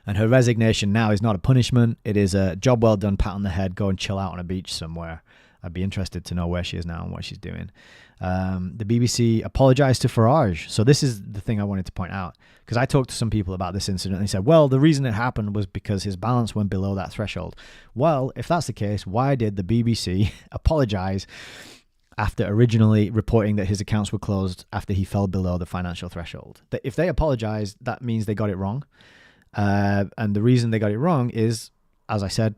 And her resignation now is not a punishment. It is a job well done, pat on the head, go and chill out on a beach somewhere. I'd be interested to know where she is now and what she's doing. The BBC apologized to Farage. So this is the thing I wanted to point out, because I talked to some people about this incident. And they said, well, the reason it happened was because his balance went below that threshold. Well, if that's the case, why did the BBC apologize after originally reporting that his accounts were closed after he fell below the financial threshold? That if they apologized, that means they got it wrong. And the reason they got it wrong is, as I said,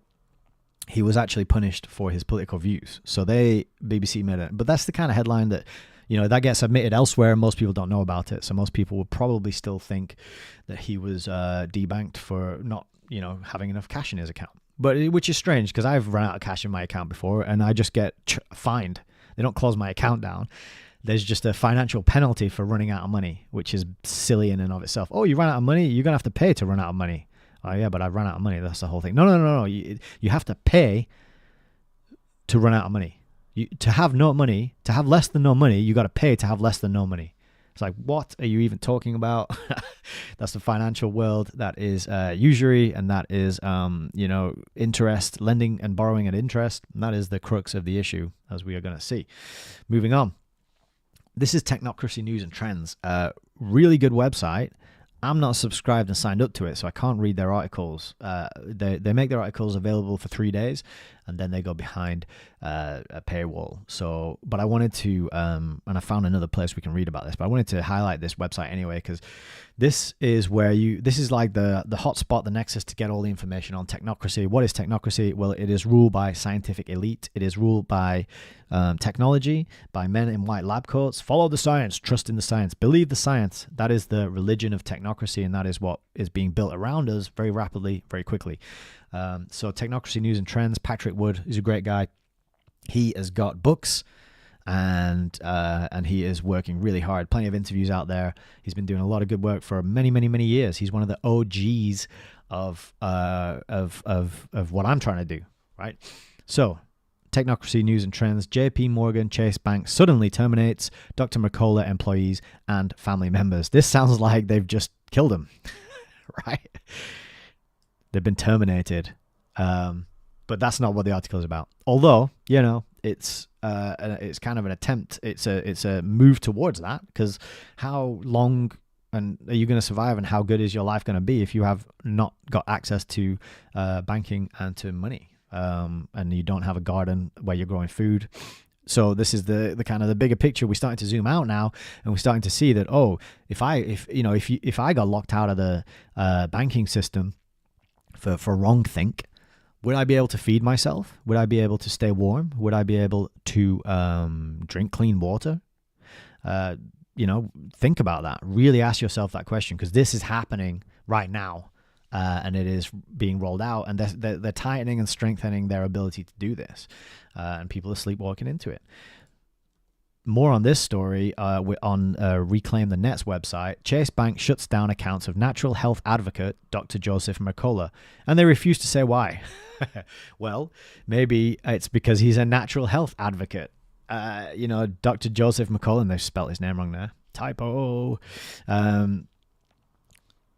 he was actually punished for his political views. So BBC made it. But that's the kind of headline that, that gets admitted elsewhere and most people don't know about it. So most people would probably still think that he was debanked for not, having enough cash in his account. Which is strange, because I've run out of cash in my account before and I just get fined. They don't close my account down. There's just a financial penalty for running out of money, which is silly in and of itself. Oh, you ran out of money? You're going to have to pay to run out of money. Oh, yeah, but I've run out of money. That's the whole thing. No. You have to pay to run out of money. To have no money, to have less than no money, you got to pay to have less than no money. It's like, what are you even talking about? That's the financial world. That is usury, and that is, interest, lending and borrowing at interest. And that is the crux of the issue, as we are going to see. Moving on. This is Technocracy News and Trends. Really good website. I'm not subscribed and signed up to it, so I can't read their articles. They make their articles available for 3 days, and then they go behind a paywall. So, but I wanted to, and I found another place we can read about this, but I wanted to highlight this website anyway, because this is where this is like the hotspot, the nexus to get all the information on technocracy. What is technocracy? Well, it is ruled by scientific elite. It is ruled by technology, by men in white lab coats. Follow the science, trust in the science, believe the science. That is the religion of technocracy, and that is what is being built around us very rapidly, very quickly. So Technocracy News and Trends, Patrick Wood is a great guy. He has got books, and he is working really hard. Plenty of interviews out there. He's been doing a lot of good work for many, many, many years. He's one of the OGs of what I'm trying to do, right? So, Technocracy News and Trends. JP Morgan Chase Bank suddenly terminates Dr. Mercola employees and family members. This sounds like they've just killed him, right? They've been terminated. But that's not what the article is about. Although, it's kind of an attempt. It's a move towards that, because how long and are you going to survive, and how good is your life going to be if you have not got access to banking and to money, and you don't have a garden where you're growing food? So this is the kind of the bigger picture. We're starting to zoom out now, and we're starting to see that, if I got locked out of the banking system for wrong think, would I be able to feed myself? Would I be able to stay warm? Would I be able to drink clean water? Think about that. Really ask yourself that question, because this is happening right now, and it is being rolled out, and they're tightening and strengthening their ability to do this, and people are sleepwalking into it. More on this story on Reclaim the Net's website. Chase Bank shuts down accounts of natural health advocate Dr. Joseph Mercola, and they refuse to say why. Well, maybe it's because he's a natural health advocate. Dr. Joseph Mercola, and they've spelt his name wrong there. Typo.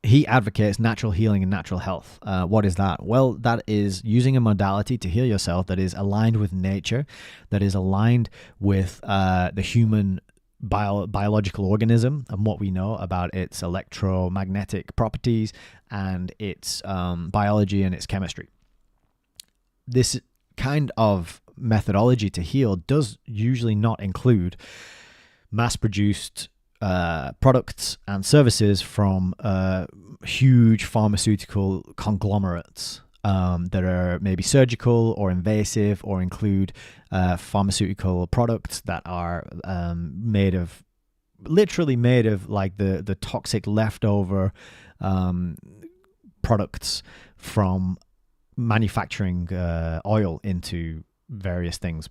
He advocates natural healing and natural health. What is that? Well, that is using a modality to heal yourself that is aligned with nature, that is aligned with the human biological organism and what we know about its electromagnetic properties and its biology and its chemistry. This kind of methodology to heal does usually not include mass-produced products and services from huge pharmaceutical conglomerates that are maybe surgical or invasive, or include pharmaceutical products that are literally made of like the toxic leftover products from manufacturing oil into various things.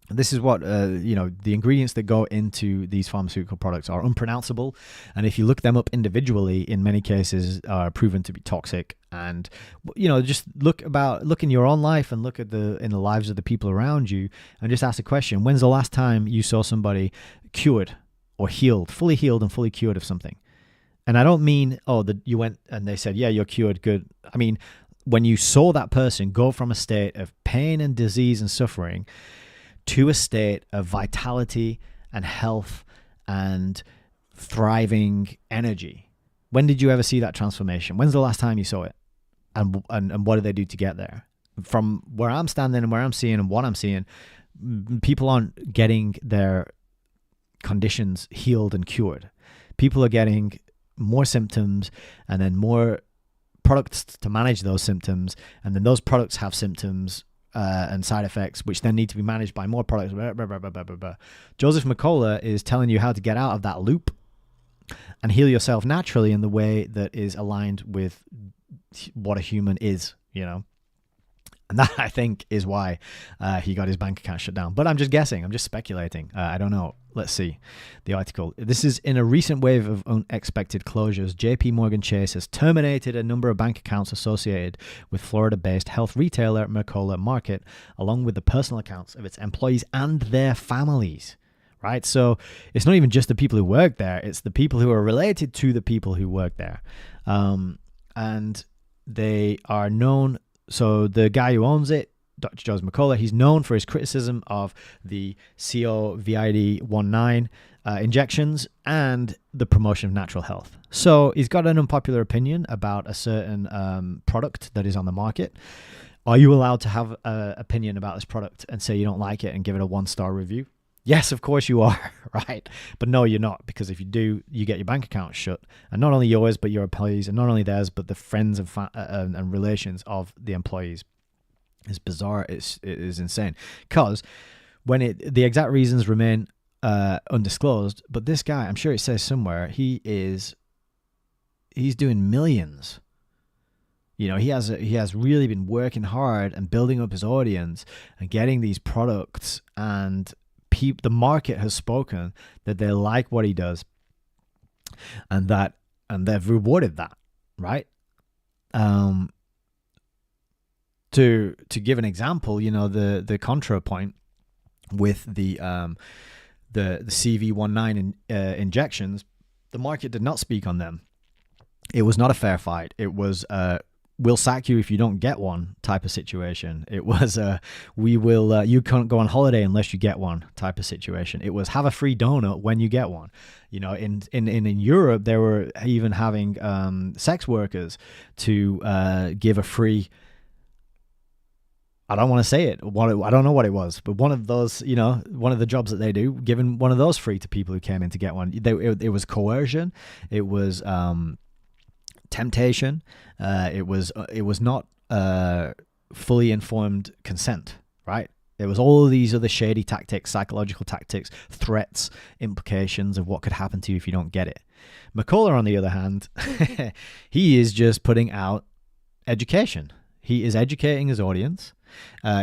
This is what, the ingredients that go into these pharmaceutical products are unpronounceable. And if you look them up individually, in many cases are proven to be toxic. And, just look in your own life and look at in the lives of the people around you, and just ask the question, when's the last time you saw somebody cured or healed, fully healed and fully cured of something? And I don't mean, you went and they said, yeah, you're cured, good. I mean, when you saw that person go from a state of pain and disease and suffering to a state of vitality and health and thriving energy. When did you ever see that transformation? When's the last time you saw it? And what did they do to get there? From where I'm standing and where I'm seeing and what I'm seeing, people aren't getting their conditions healed and cured. People are getting more symptoms and then more products to manage those symptoms, and then those products have symptoms and side effects, which then need to be managed by more products. Joseph McCullough is telling you how to get out of that loop and heal yourself naturally in the way that is aligned with what a human is, And that, I think, is why he got his bank account shut down. But I'm just guessing. I'm just speculating. I don't know. Let's see the article. This is in a recent wave of unexpected closures. JP Morgan Chase has terminated a number of bank accounts associated with Florida-based health retailer Mercola Market, along with the personal accounts of its employees and their families. Right? So it's not even just the people who work there. It's the people who are related to the people who work there. And they are known. So the guy who owns it, Dr. Joseph McCullough, he's known for his criticism of the COVID-19 injections and the promotion of natural health. So he's got an unpopular opinion about a certain product that is on the market. Are you allowed to have an opinion about this product and say you don't like it and give it a 1-star review? Yes, of course you are, right? But no, you're not, because if you do, you get your bank account shut. And not only yours, but your employees, and not only theirs, but the friends and relations of the employees. It's bizarre. It is insane. Because the exact reasons remain undisclosed, but this guy, I'm sure it says somewhere, he's doing millions. He has really been working hard and building up his audience and getting these products, and the market has spoken that they like what he does, and they've rewarded that, right? To give an example, the ContraPoint with the CV19 injections, the market did not speak on them. It was not a fair fight. It was we'll sack you if you don't get one type of situation. It was you can't go on holiday unless you get one type of situation. It was have a free donut when you get one. In Europe, they were even having sex workers to give a free, I don't want to say it. I don't know what it was, but one of those, one of the jobs that they do, giving one of those free to people who came in to get one. It was coercion. It was temptation. It was not fully informed consent, right? There was all of these other shady tactics, psychological tactics, threats, implications of what could happen to you if you don't get it. McCullough, on the other hand, he is just putting out education. He is educating his audience.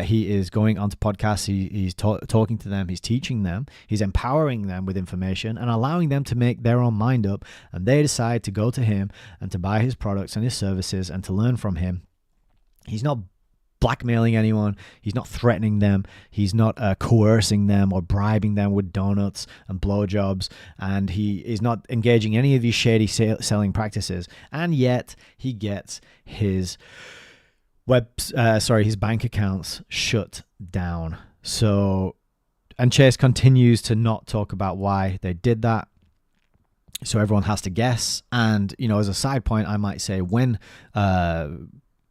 He is going onto podcasts. He's talking to them. He's teaching them. He's empowering them with information and allowing them to make their own mind up. And they decide to go to him and to buy his products and his services and to learn from him. He's not blackmailing anyone. He's not threatening them. He's not coercing them or bribing them with donuts and blowjobs. And he is not engaging any of these shady selling practices. And yet he gets his his bank accounts shut down. So Chase continues to not talk about why they did that. So everyone has to guess. And, as a side point, I might say when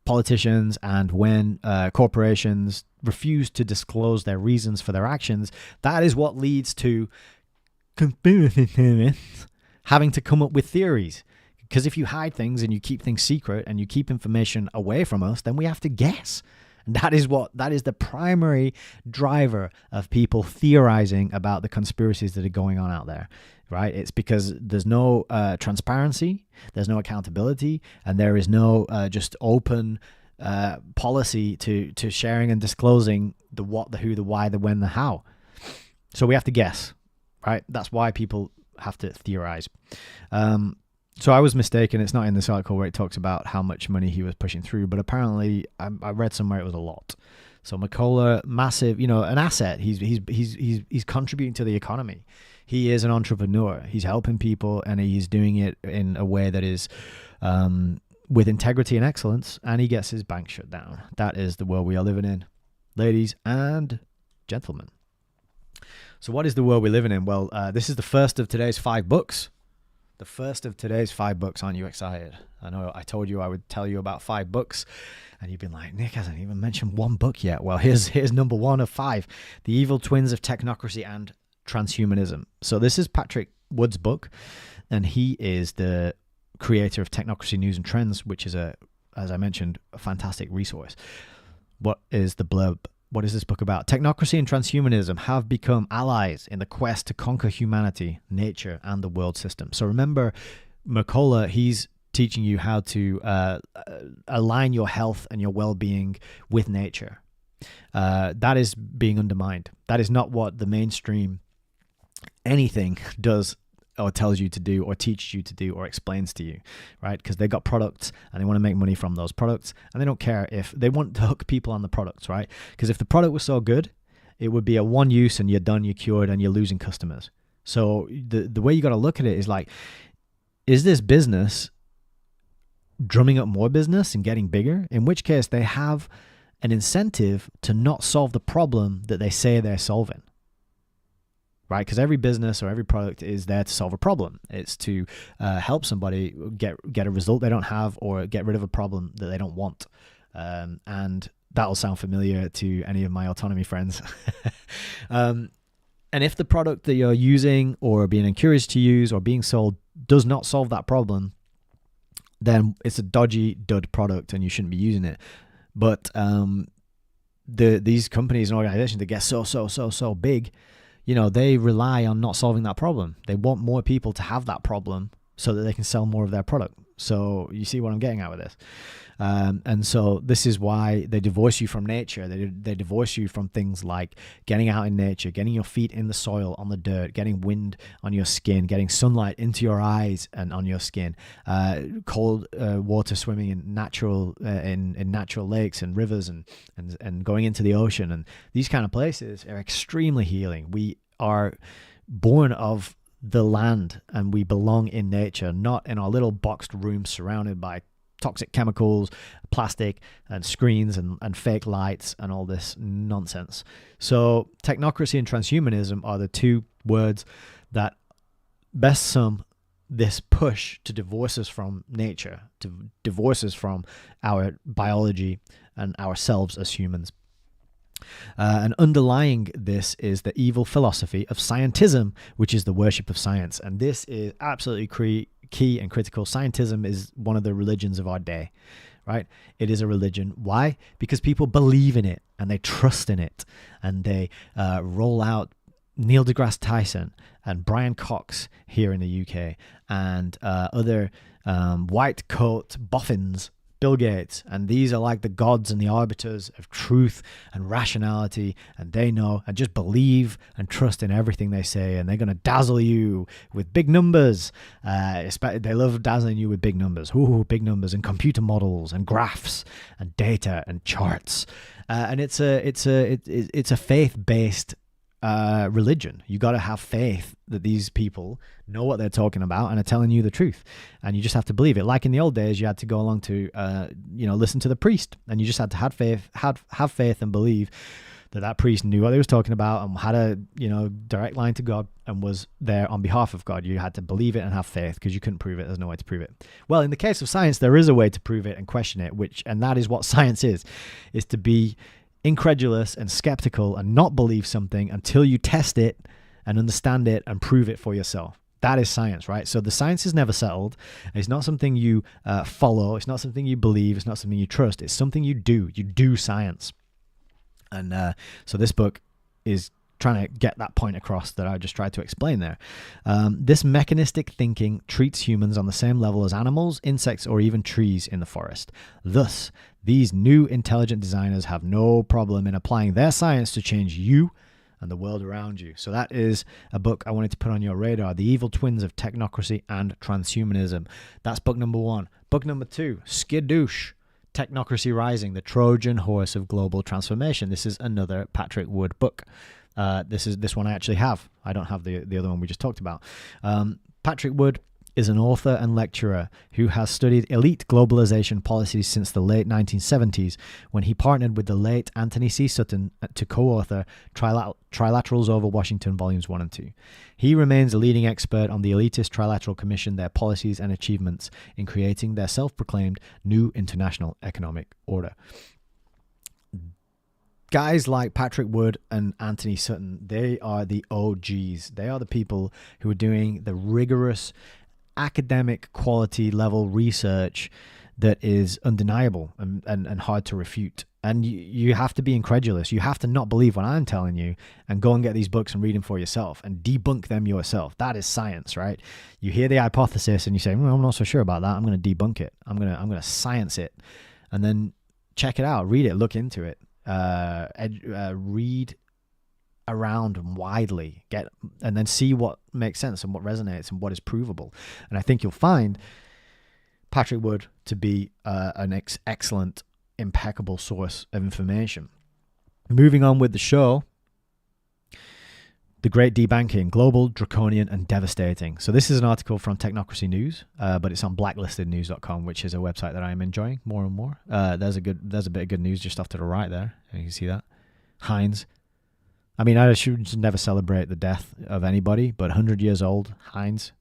politicians and when corporations refuse to disclose their reasons for their actions, that is what leads to having to come up with theories. Because if you hide things and you keep things secret and you keep information away from us, then we have to guess. And that is the primary driver of people theorizing about the conspiracies that are going on out there, right? It's because there's no transparency, there's no accountability, and there is no just open policy to sharing and disclosing the what, the who, the why, the when, the how. So we have to guess, right? That's why people have to theorize. So I was mistaken. It's not in this article where it talks about how much money he was pushing through, but apparently I read somewhere it was a lot. So Mercola, massive, an asset. He's contributing to the economy. He is an entrepreneur. He's helping people, and he's doing it in a way that is with integrity and excellence, and he gets his bank shut down. That is the world we are living in, ladies and gentlemen. So what is the world we're living in? Well, this is the first of today's 5 books. The first of today's 5 books. Aren't you excited? I know I told you I would tell you about 5 books, and you've been like, Nick hasn't even mentioned 1 book yet. Well, here's number 1 of 5, The Evil Twins of Technocracy and Transhumanism. So this is Patrick Wood's book, and he is the creator of Technocracy News and Trends, which is, as I mentioned, a fantastic resource. What is the blurb? What is this book about? Technocracy and transhumanism have become allies in the quest to conquer humanity, nature, and the world system. So remember, Mercola, he's teaching you how to align your health and your well-being with nature. That is being undermined. That is not what the mainstream anything does or tells you to do or teaches you to do or explains to you, right? Because they got products and they want to make money from those products, and they don't care if they want to hook people on the products, right? Because if the product was so good, it would be a one use and you're done, you're cured, and you're losing customers. So the way you got to look at it is like, is this business drumming up more business and getting bigger? In which case they have an incentive to not solve the problem that they say they're solving. Right, because every business or every product is there to solve a problem. It's to help somebody get a result they don't have or get rid of a problem that they don't want. And that'll sound familiar to any of my autonomy friends. And if the product that you're using or being encouraged to use or being sold does not solve that problem, then it's a dodgy dud product and you shouldn't be using it. But these companies and organizations that get so big, they rely on not solving that problem. They want more people to have that problem so that they can sell more of their product. So you see what I'm getting at with this. And so this is why they divorce you from nature. They divorce you from things like getting out in nature, getting your feet in the soil, on the dirt, getting wind on your skin, getting sunlight into your eyes and on your skin, cold water swimming in natural lakes and rivers and going into the ocean. And these kind of places are extremely healing. We are born of the land and we belong in nature, not in our little boxed rooms surrounded by toxic chemicals, plastic and screens and fake lights and all this nonsense. So technocracy and transhumanism are the 2 words that best sum this push to divorce us from nature, to divorce us from our biology and ourselves as humans. And underlying this is the evil philosophy of scientism, which is the worship of science. And this is absolutely key and critical. Scientism is one of the religions of our day, right? It is a religion. Why? Because people believe in it and they trust in it, and they roll out Neil deGrasse Tyson and Brian Cox here in the UK and other white coat boffins, Bill Gates, and these are like the gods and the arbiters of truth and rationality, and they know and just believe and trust in everything they say, and they're going to dazzle you with big numbers. They love dazzling you with big numbers. Ooh, big numbers and computer models and graphs and data and charts. And it's a faith-based religion. You got to have faith that these people know what they're talking about and are telling you the truth, and you just have to believe it. Like in the old days, you had to go along to listen to the priest, and you just had to have faith and believe that priest knew what he was talking about and had a direct line to God and was there on behalf of God. You had to believe it and have faith because you couldn't prove it. There's no way to prove it. Well, in the case of science, there is a way to prove it and question it, and that is what science is to be incredulous and skeptical and not believe something until you test it and understand it and prove it for yourself. That is science, right? So the science is never settled. It's not something you follow. It's not something you believe. It's not something you trust. It's something you do. You do science. And so this book is trying to get that point across that I just tried to explain there. This mechanistic thinking treats humans on the same level as animals, insects, or even trees in the forest. Thus, these new intelligent designers have no problem in applying their science to change you and the world around you. So that is a book I wanted to put on your radar, The Evil Twins of Technocracy and Transhumanism. That's book number 1. Book number 2, Skidoosh, Technocracy Rising, the Trojan Horse of Global Transformation. This is another Patrick Wood book. This one I actually have. I don't have the other one we just talked about. Patrick Wood is an author and lecturer who has studied elite globalization policies since the late 1970s, when he partnered with the late Anthony C. Sutton to co-author Trilaterals over Washington Volumes 1 and 2. He remains a leading expert on the elitist Trilateral Commission, their policies and achievements in creating their self-proclaimed new international economic order. Guys like Patrick Wood and Anthony Sutton, they are the OGs. They are the people who are doing the rigorous academic quality level research that is undeniable and hard to refute. And you have to be incredulous. You have to not believe what I'm telling you and go and get these books and read them for yourself and debunk them yourself. That is science, right? You hear the hypothesis and you say, well, I'm not so sure about that. I'm going to debunk it. I'm going to science it. And then check it out, read it, look into it, read around widely, and then see what makes sense and what resonates and what is provable. And I think you'll find Patrick Wood to be an excellent, impeccable source of information. Moving on with the show, The Great Debanking, Global, Draconian, and Devastating. So this is an article from Technocracy News, but it's on blacklistednews.com, which is a website that I am enjoying more and more. There's a bit of good news just off to the right there. You can see that. HEYS. I mean, I should never celebrate the death of anybody, but 100 years old, HEYS.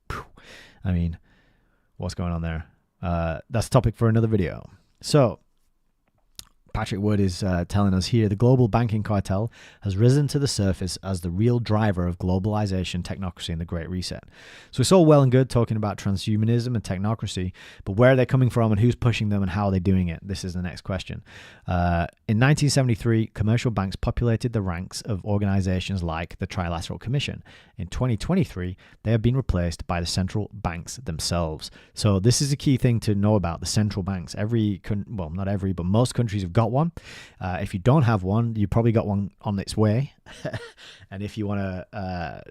I mean, what's going on there? That's a topic for another video. So Patrick Wood is telling us here, the global banking cartel has risen to the surface as the real driver of globalization, technocracy, and the Great Reset. So it's all well and good talking about transhumanism and technocracy, but where are they coming from and who's pushing them and how are they doing it? This is the next question. In 1973, commercial banks populated the ranks of organizations like the Trilateral Commission. In 2023, they have been replaced by the central banks themselves. So this is a key thing to know about the central banks. Not every, but most countries have got one. If you don't have one, you probably got one on its way. And if you want to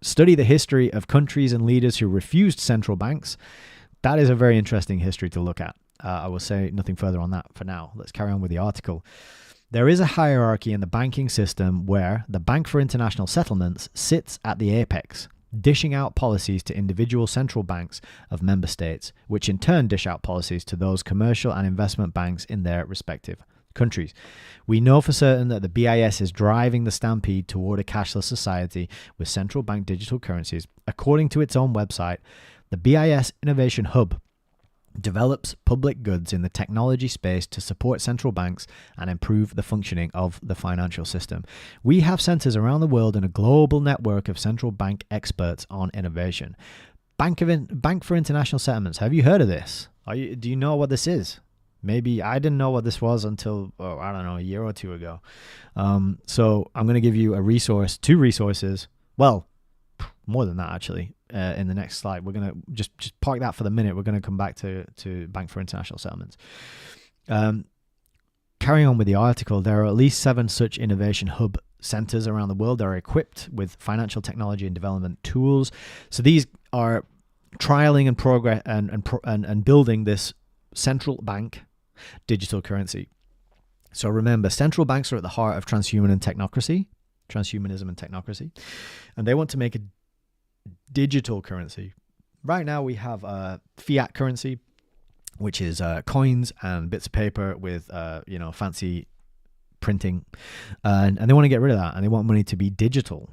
study the history of countries and leaders who refused central banks, that is a very interesting history to look at. I will say nothing further on that for now. Let's carry on with the article. There is a hierarchy in the banking system where the Bank for International Settlements sits at the apex, dishing out policies to individual central banks of member states, which in turn dish out policies to those commercial and investment banks in their respective countries. We know for certain that the BIS is driving the stampede toward a cashless society with central bank digital currencies. According to its own website, the BIS Innovation Hub develops public goods in the technology space to support central banks and improve the functioning of the financial system. We have centers around the world and a global network of central bank experts on innovation. Bank for International Settlements. Have you heard of this? Do you know what this is? Maybe I didn't know what this was until, a year or two ago. So I'm going to give you two resources. Well, more than that, actually, in the next slide. We're going to just park that for the minute. We're going to come back to Bank for International Settlements. Carrying on with the article, there are at least 7 such innovation hub centers around the world that are equipped with financial technology and development tools. So these are trialing and progress and building this central bank digital currency. So remember, central banks are at the heart of transhumanism and technocracy, and they want to make a digital currency. Right now we have fiat currency, which is coins and bits of paper with fancy printing, and they want to get rid of that, and they want money to be digital.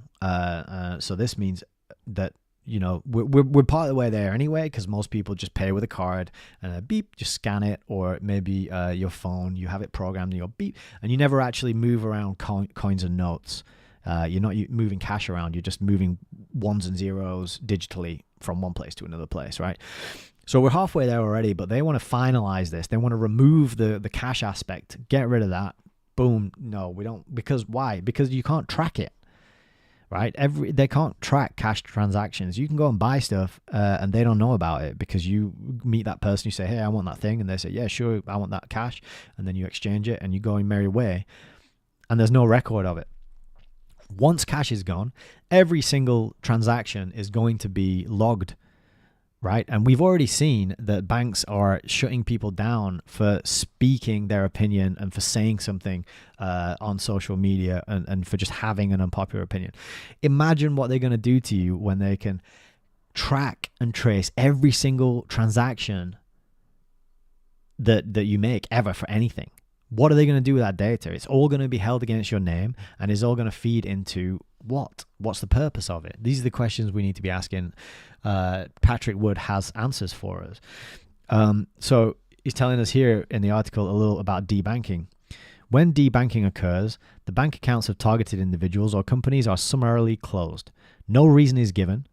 So this means that, you know, we're part of the way there anyway, because most people just pay with a card and a beep, just scan it, or maybe your phone, you have it programmed and you go beep, and you never actually move around coins and notes. You're not moving cash around, you're just moving ones and zeros digitally from one place to another place, right? So we're halfway there already, but they want to finalize this. They want to remove the cash aspect, get rid of that. Boom. No, we don't. Because why? Because you can't track it. Right? They can't track cash transactions. You can go and buy stuff and they don't know about it, because you meet that person, you say, hey, I want that thing. And they say, yeah, sure, I want that cash. And then you exchange it and you go in merry way. And there's no record of it. Once cash is gone, every single transaction is going to be logged. Right? And we've already seen that banks are shutting people down for speaking their opinion and for saying something on social media, and for just having an unpopular opinion. Imagine what they're going to do to you when they can track and trace every single transaction that you make ever for anything. What are they going to do with that data? It's all going to be held against your name, and it's all going to feed into what? What's the purpose of it? These are the questions we need to be asking. Patrick Wood has answers for us. So he's telling us here in the article a little about debanking. When debanking occurs, the bank accounts of targeted individuals or companies are summarily closed. No reason is given,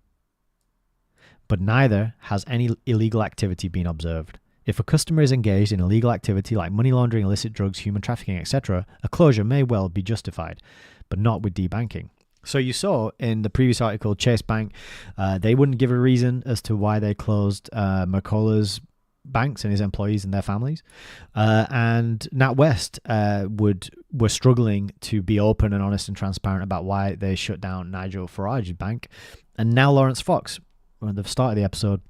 but neither has any illegal activity been observed. If a customer is engaged in illegal activity like money laundering, illicit drugs, human trafficking, etc., a closure may well be justified, but not with debanking. So you saw in the previous article, Chase Bank, they wouldn't give a reason as to why they closed Mercola's banks and his employees and their families. And NatWest were struggling to be open and honest and transparent about why they shut down Nigel Farage's bank. And now Lawrence Fox, at the start of the episode,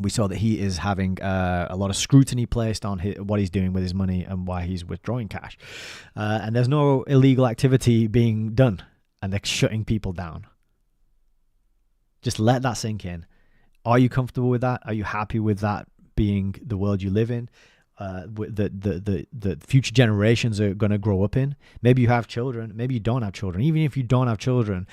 we saw that he is having a lot of scrutiny placed on what he's doing with his money and why he's withdrawing cash. And there's no illegal activity being done, and they're shutting people down. Just let that sink in. Are you comfortable with that? Are you happy with that being the world you live in? The future generations are going to grow up in? Maybe you have children. Maybe you don't have children. Even if you don't have children,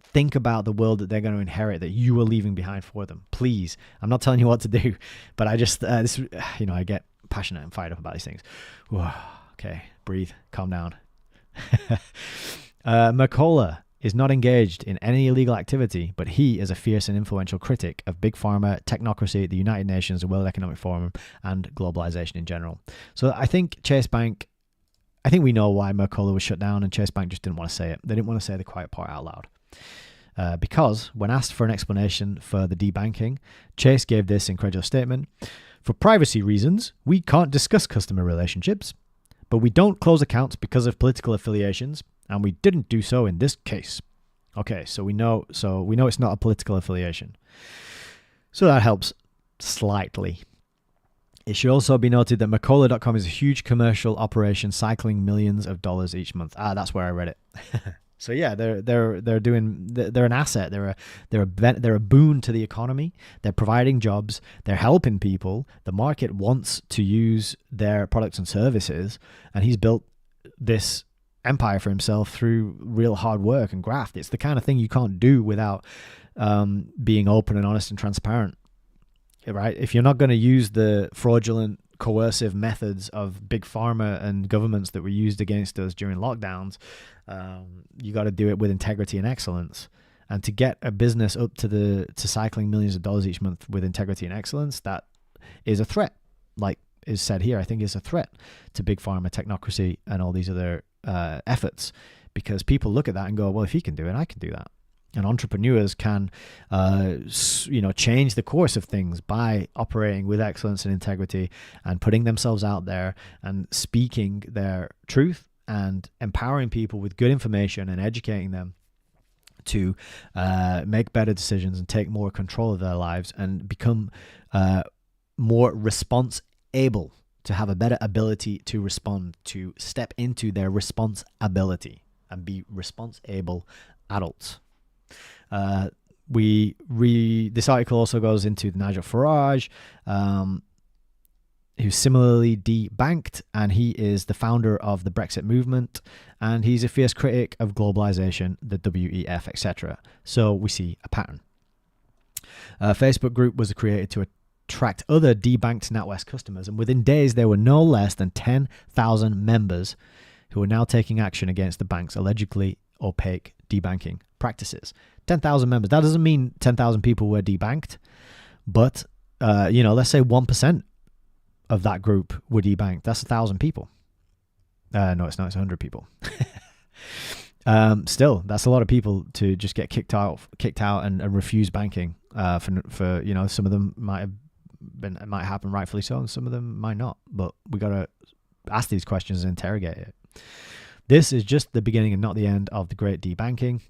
think about the world that they're going to inherit, that you are leaving behind for them. Please. I'm not telling you what to do, but I just, I get passionate and fired up about these things. Whoa, okay, breathe, calm down. Mercola is not engaged in any illegal activity, but he is a fierce and influential critic of big pharma, technocracy, the United Nations, the World Economic Forum, and globalization in general. So I think Chase Bank, I think we know why Mercola was shut down, and Chase Bank just didn't want to say it. They didn't want to say the quiet part out loud. Because when asked for an explanation for the debanking, Chase gave this incredulous statement: "For privacy reasons, we can't discuss customer relationships, but we don't close accounts because of political affiliations, and we didn't do so in this case." Okay, so we know it's not a political affiliation. So that helps slightly. It should also be noted that Mercola.com is a huge commercial operation cycling millions of dollars each month. That's where I read it. So yeah, they're an asset. They're a boon to the economy. They're providing jobs. They're helping people. The market wants to use their products and services, and he's built this empire for himself through real hard work and graft. It's the kind of thing you can't do without being open and honest and transparent, right? If you're not going to use the fraudulent, coercive methods of big pharma and governments that were used against us during lockdowns, you got to do it with integrity and excellence. And to get a business up to cycling millions of dollars each month with integrity and excellence, that is a threat. Like is said here, I think is a threat to big pharma, technocracy, and all these other efforts, because people look at that and go, well, if he can do it, I can do that. And entrepreneurs can, change the course of things by operating with excellence and integrity and putting themselves out there and speaking their truth and empowering people with good information and educating them to make better decisions and take more control of their lives and become more response-able, to have a better ability to respond, to step into their responsibility and be response-able adults. This article also goes into Nigel Farage. who's similarly debanked, and he is the founder of the Brexit movement, and he's a fierce critic of globalization, the WEF, etc. So we see a pattern. A Facebook group was created to attract other debanked NatWest customers, and within days there were no less than 10,000 members who are now taking action against the bank's allegedly opaque debanking practices. 10,000 members. That doesn't mean 10,000 people were debanked, but let's say 1% of that group were debanked. That's 1,000 people. No, it's not. It's 100 people. Still, that's a lot of people to just get kicked out and refuse banking. For some of them it might happen rightfully so, and some of them might not. But we got to ask these questions and interrogate it. This is just the beginning and not the end of the great debanking.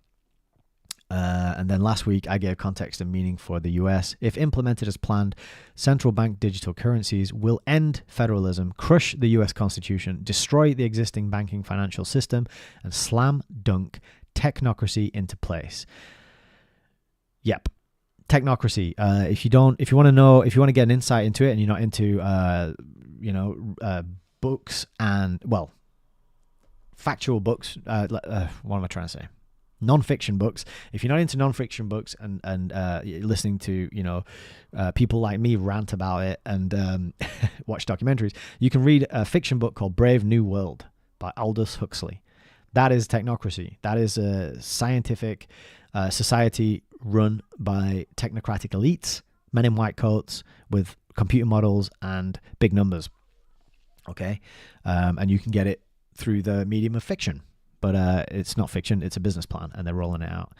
And then last week, I gave context and meaning for the US. If implemented as planned, central bank digital currencies will end federalism, crush the US Constitution, destroy the existing banking financial system, and slam dunk technocracy into place. Yep. Technocracy. If you want to get an insight into it, and you're not into, books and, factual books. What am I trying to say? Non-fiction books. If you're not into non-fiction books and listening to people like me rant about it and watch documentaries, you can read a fiction book called Brave New World by Aldous Huxley. That is technocracy. That is a scientific society run by technocratic elites, men in white coats with computer models and big numbers. Okay, and you can get it through the medium of fiction. But it's not fiction, it's a business plan, and they're rolling it out.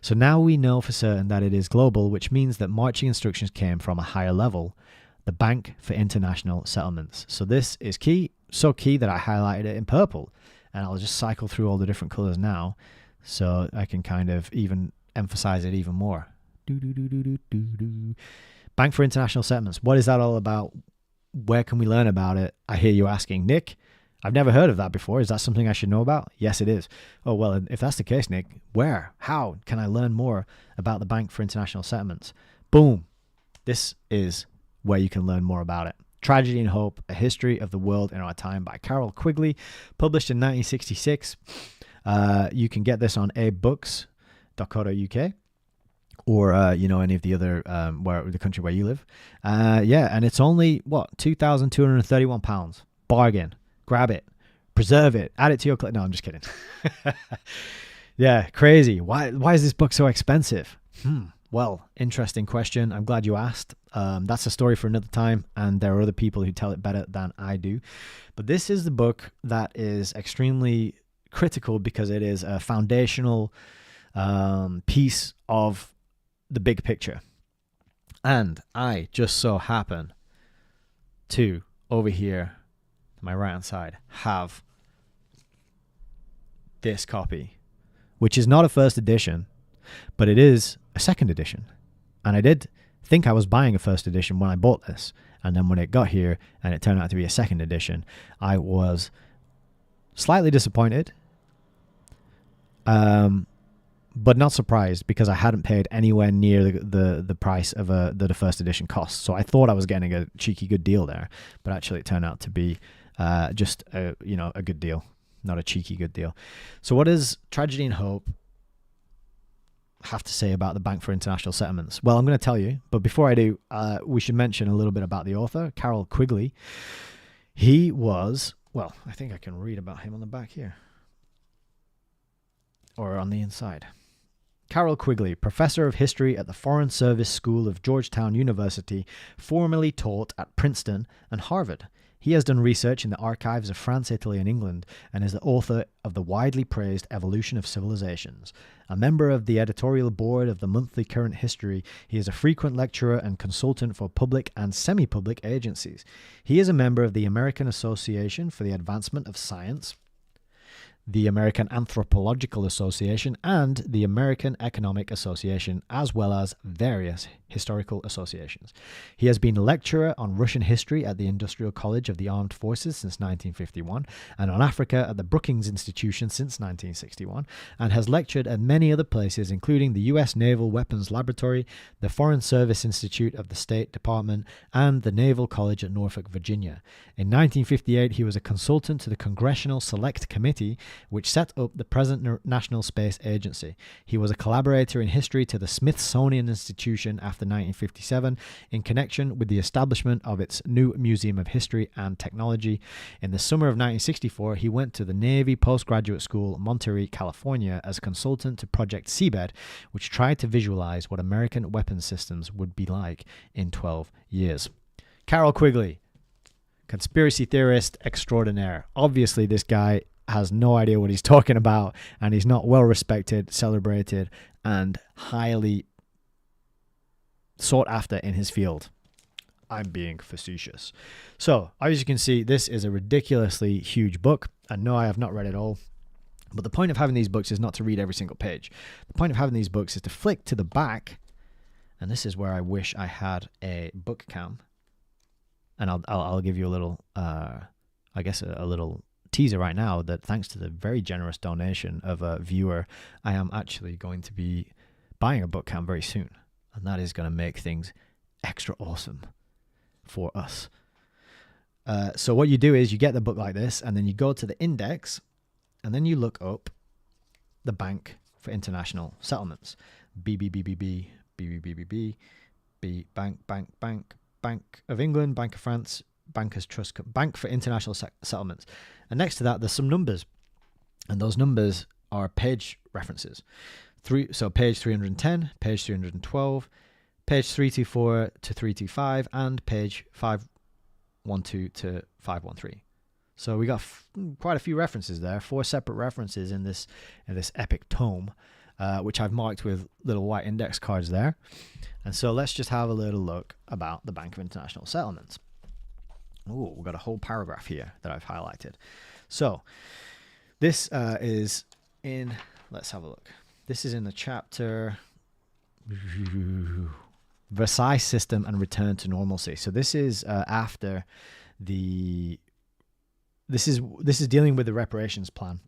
So now we know for certain that it is global, which means that marching instructions came from a higher level, the Bank for International Settlements. So this is key, so key that I highlighted it in purple, and I'll just cycle through all the different colors now so I can kind of even emphasize it even more. Bank for International Settlements. What is that all about? Where can we learn about it? I hear you asking, Nick, I've never heard of that before. Is that something I should know about? Yes, it is. Oh, well, if that's the case, Nick, where? How can I learn more about the Bank for International Settlements? Boom. This is where you can learn more about it. Tragedy and Hope, A History of the World in Our Time by Carol Quigley, published in 1966. You can get this on abebooks.co.uk or, any of the other, the country where you live. And it's only, £2,231. Bargain. Grab it, preserve it, add it to your no, I'm just kidding. Yeah, crazy. Why is this book so expensive? Well, interesting question. I'm glad you asked. That's a story for another time, and there are other people who tell it better than I do. But this is the book that is extremely critical because it is a foundational piece of the big picture. And I just so happen to, over here, my right hand side, have this copy, which is not a first edition, but it is a second edition. And I did think I was buying a first edition when I bought this, and then when it got here and it turned out to be a second edition, I was slightly disappointed, but not surprised because I hadn't paid anywhere near the price of the first edition cost. So I thought I was getting a cheeky good deal there, but actually it turned out to be just a good deal, not a cheeky good deal. So what does Tragedy and Hope have to say about the Bank for International Settlements? Well, I'm going to tell you, but before I do, we should mention a little bit about the author, Carol Quigley. He was, I think I can read about him on the back here, or on the inside. Carol Quigley, professor of history at the Foreign Service School of Georgetown University, formerly taught at Princeton and Harvard. He has done research in the archives of France, Italy, and England, and is the author of the widely praised Evolution of Civilizations. A member of the editorial board of the monthly Current History, he is a frequent lecturer and consultant for public and semi-public agencies. He is a member of the American Association for the Advancement of Science, the American Anthropological Association, and the American Economic Association, as well as various historical associations. He has been a lecturer on Russian history at the Industrial College of the Armed Forces since 1951, and on Africa at the Brookings Institution since 1961, and has lectured at many other places, including the U.S. Naval Weapons Laboratory, the Foreign Service Institute of the State Department, and the Naval College at Norfolk, Virginia. In 1958, he was a consultant to the Congressional Select Committee, which set up the present National Space Agency. He was a collaborator in history to the Smithsonian Institution after 1957 in connection with the establishment of its new Museum of History and Technology. In the summer of 1964, he went to the Navy Postgraduate School, Monterey, California, as consultant to Project Seabed, which tried to visualize what American weapons systems would be like in 12 years. Carroll Quigley, conspiracy theorist extraordinaire. Obviously, this guy has no idea what he's talking about, and he's not well respected, celebrated, and highly sought after in his field. I'm being facetious. So, as you can see, this is a ridiculously huge book. And no, I have not read it all. But the point of having these books is not to read every single page. The point of having these books is to flick to the back. And this is where I wish I had a book cam. And I'll give you a little, a little teaser right now that thanks to the very generous donation of a viewer, I am actually going to be buying a book cam very soon. And that is going to make things extra awesome for us. So what you do is you get the book like this, and then you go to the index, and then you look up the Bank for International Settlements. BBBBB, BBBBB, B, Bank of England, Bank of France, Bankers Trust, Bank for International Settlements. And next to that, there's some numbers. And those numbers are page references. So page 310, page 312, page 324 to 325, and page 512 to 513. So we got quite a few references there, 4 separate references in this epic tome, which I've marked with little white index cards there. And so let's just have a little look about the Bank of International Settlements. Oh, we've got a whole paragraph here that I've highlighted. So this is in, let's have a look. This is in the chapter Versailles System and Return to Normalcy. So this is after the this is dealing with the reparations plan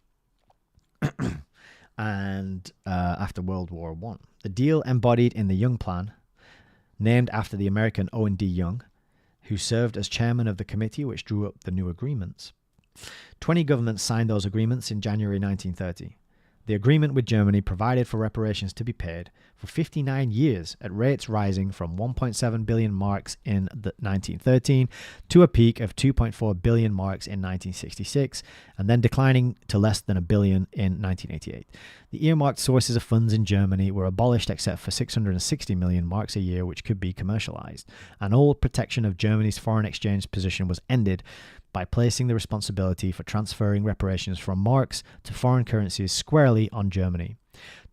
and after World War I. The deal embodied in the Young Plan, named after the American Owen D. Young, who served as chairman of the committee which drew up the new agreements. 20 governments signed those agreements in January 1930. The agreement with Germany provided for reparations to be paid for 59 years at rates rising from 1.7 billion marks in 1913 to a peak of 2.4 billion marks in 1966, and then declining to less than $1 billion in 1988. The earmarked sources of funds in Germany were abolished except for 660 million marks a year, which could be commercialized, and all protection of Germany's foreign exchange position was ended by placing the responsibility for transferring reparations from marks to foreign currencies squarely on Germany.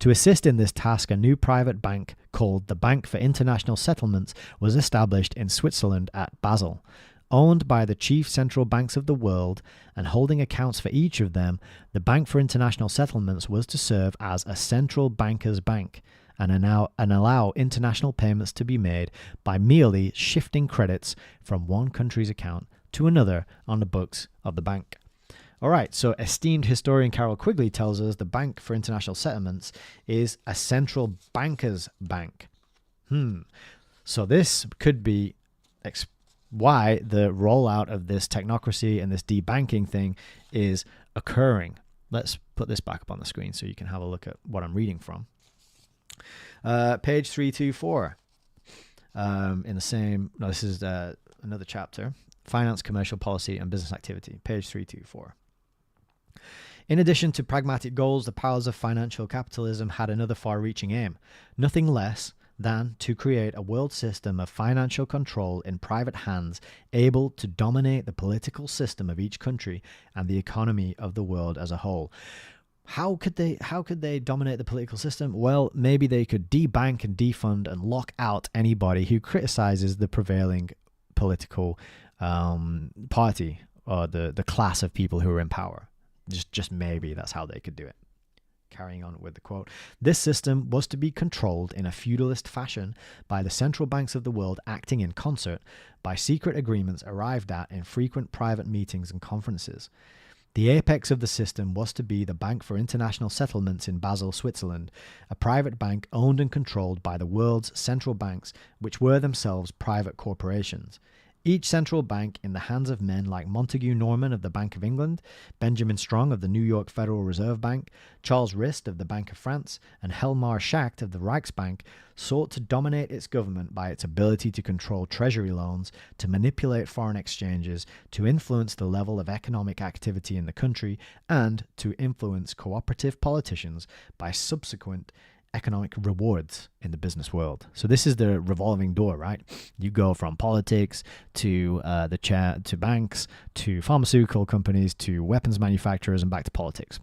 To assist in this task, a new private bank called the Bank for International Settlements was established in Switzerland at Basel. Owned by the chief central banks of the world and holding accounts for each of them, the Bank for International Settlements was to serve as a central banker's bank and allow international payments to be made by merely shifting credits from one country's account to another on the books of the bank. All right, so esteemed historian Carroll Quigley tells us the Bank for International Settlements is a central banker's bank. So this could be why the rollout of this technocracy and this debanking thing is occurring. Let's put this back up on the screen so you can have a look at what I'm reading from. Page 324. In the same, no, this is another chapter. Finance, Commercial Policy, and Business Activity, page 324. In addition to pragmatic goals, the powers of financial capitalism had another far-reaching aim, nothing less than to create a world system of financial control in private hands able to dominate the political system of each country and the economy of the world as a whole. How could they dominate the political system? Well, maybe they could debank and defund and lock out anybody who criticizes the prevailing political party or the class of people who are in power. Just maybe that's how they could do it. Carrying on with the quote, this system was to be controlled in a feudalist fashion by the central banks of the world acting in concert by secret agreements arrived at in frequent private meetings and conferences. The apex of the system was to be the Bank for International Settlements in Basel, Switzerland, a private bank owned and controlled by the world's central banks, which were themselves private corporations. Each central bank in the hands of men like Montague Norman of the Bank of England, Benjamin Strong of the New York Federal Reserve Bank, Charles Rist of the Bank of France, and Helmar Schacht of the Reichsbank sought to dominate its government by its ability to control treasury loans, to manipulate foreign exchanges, to influence the level of economic activity in the country, and to influence cooperative politicians by subsequent economic rewards in the business world. So this is the revolving door, right? You go from politics to to banks, to pharmaceutical companies, to weapons manufacturers, and back to politics.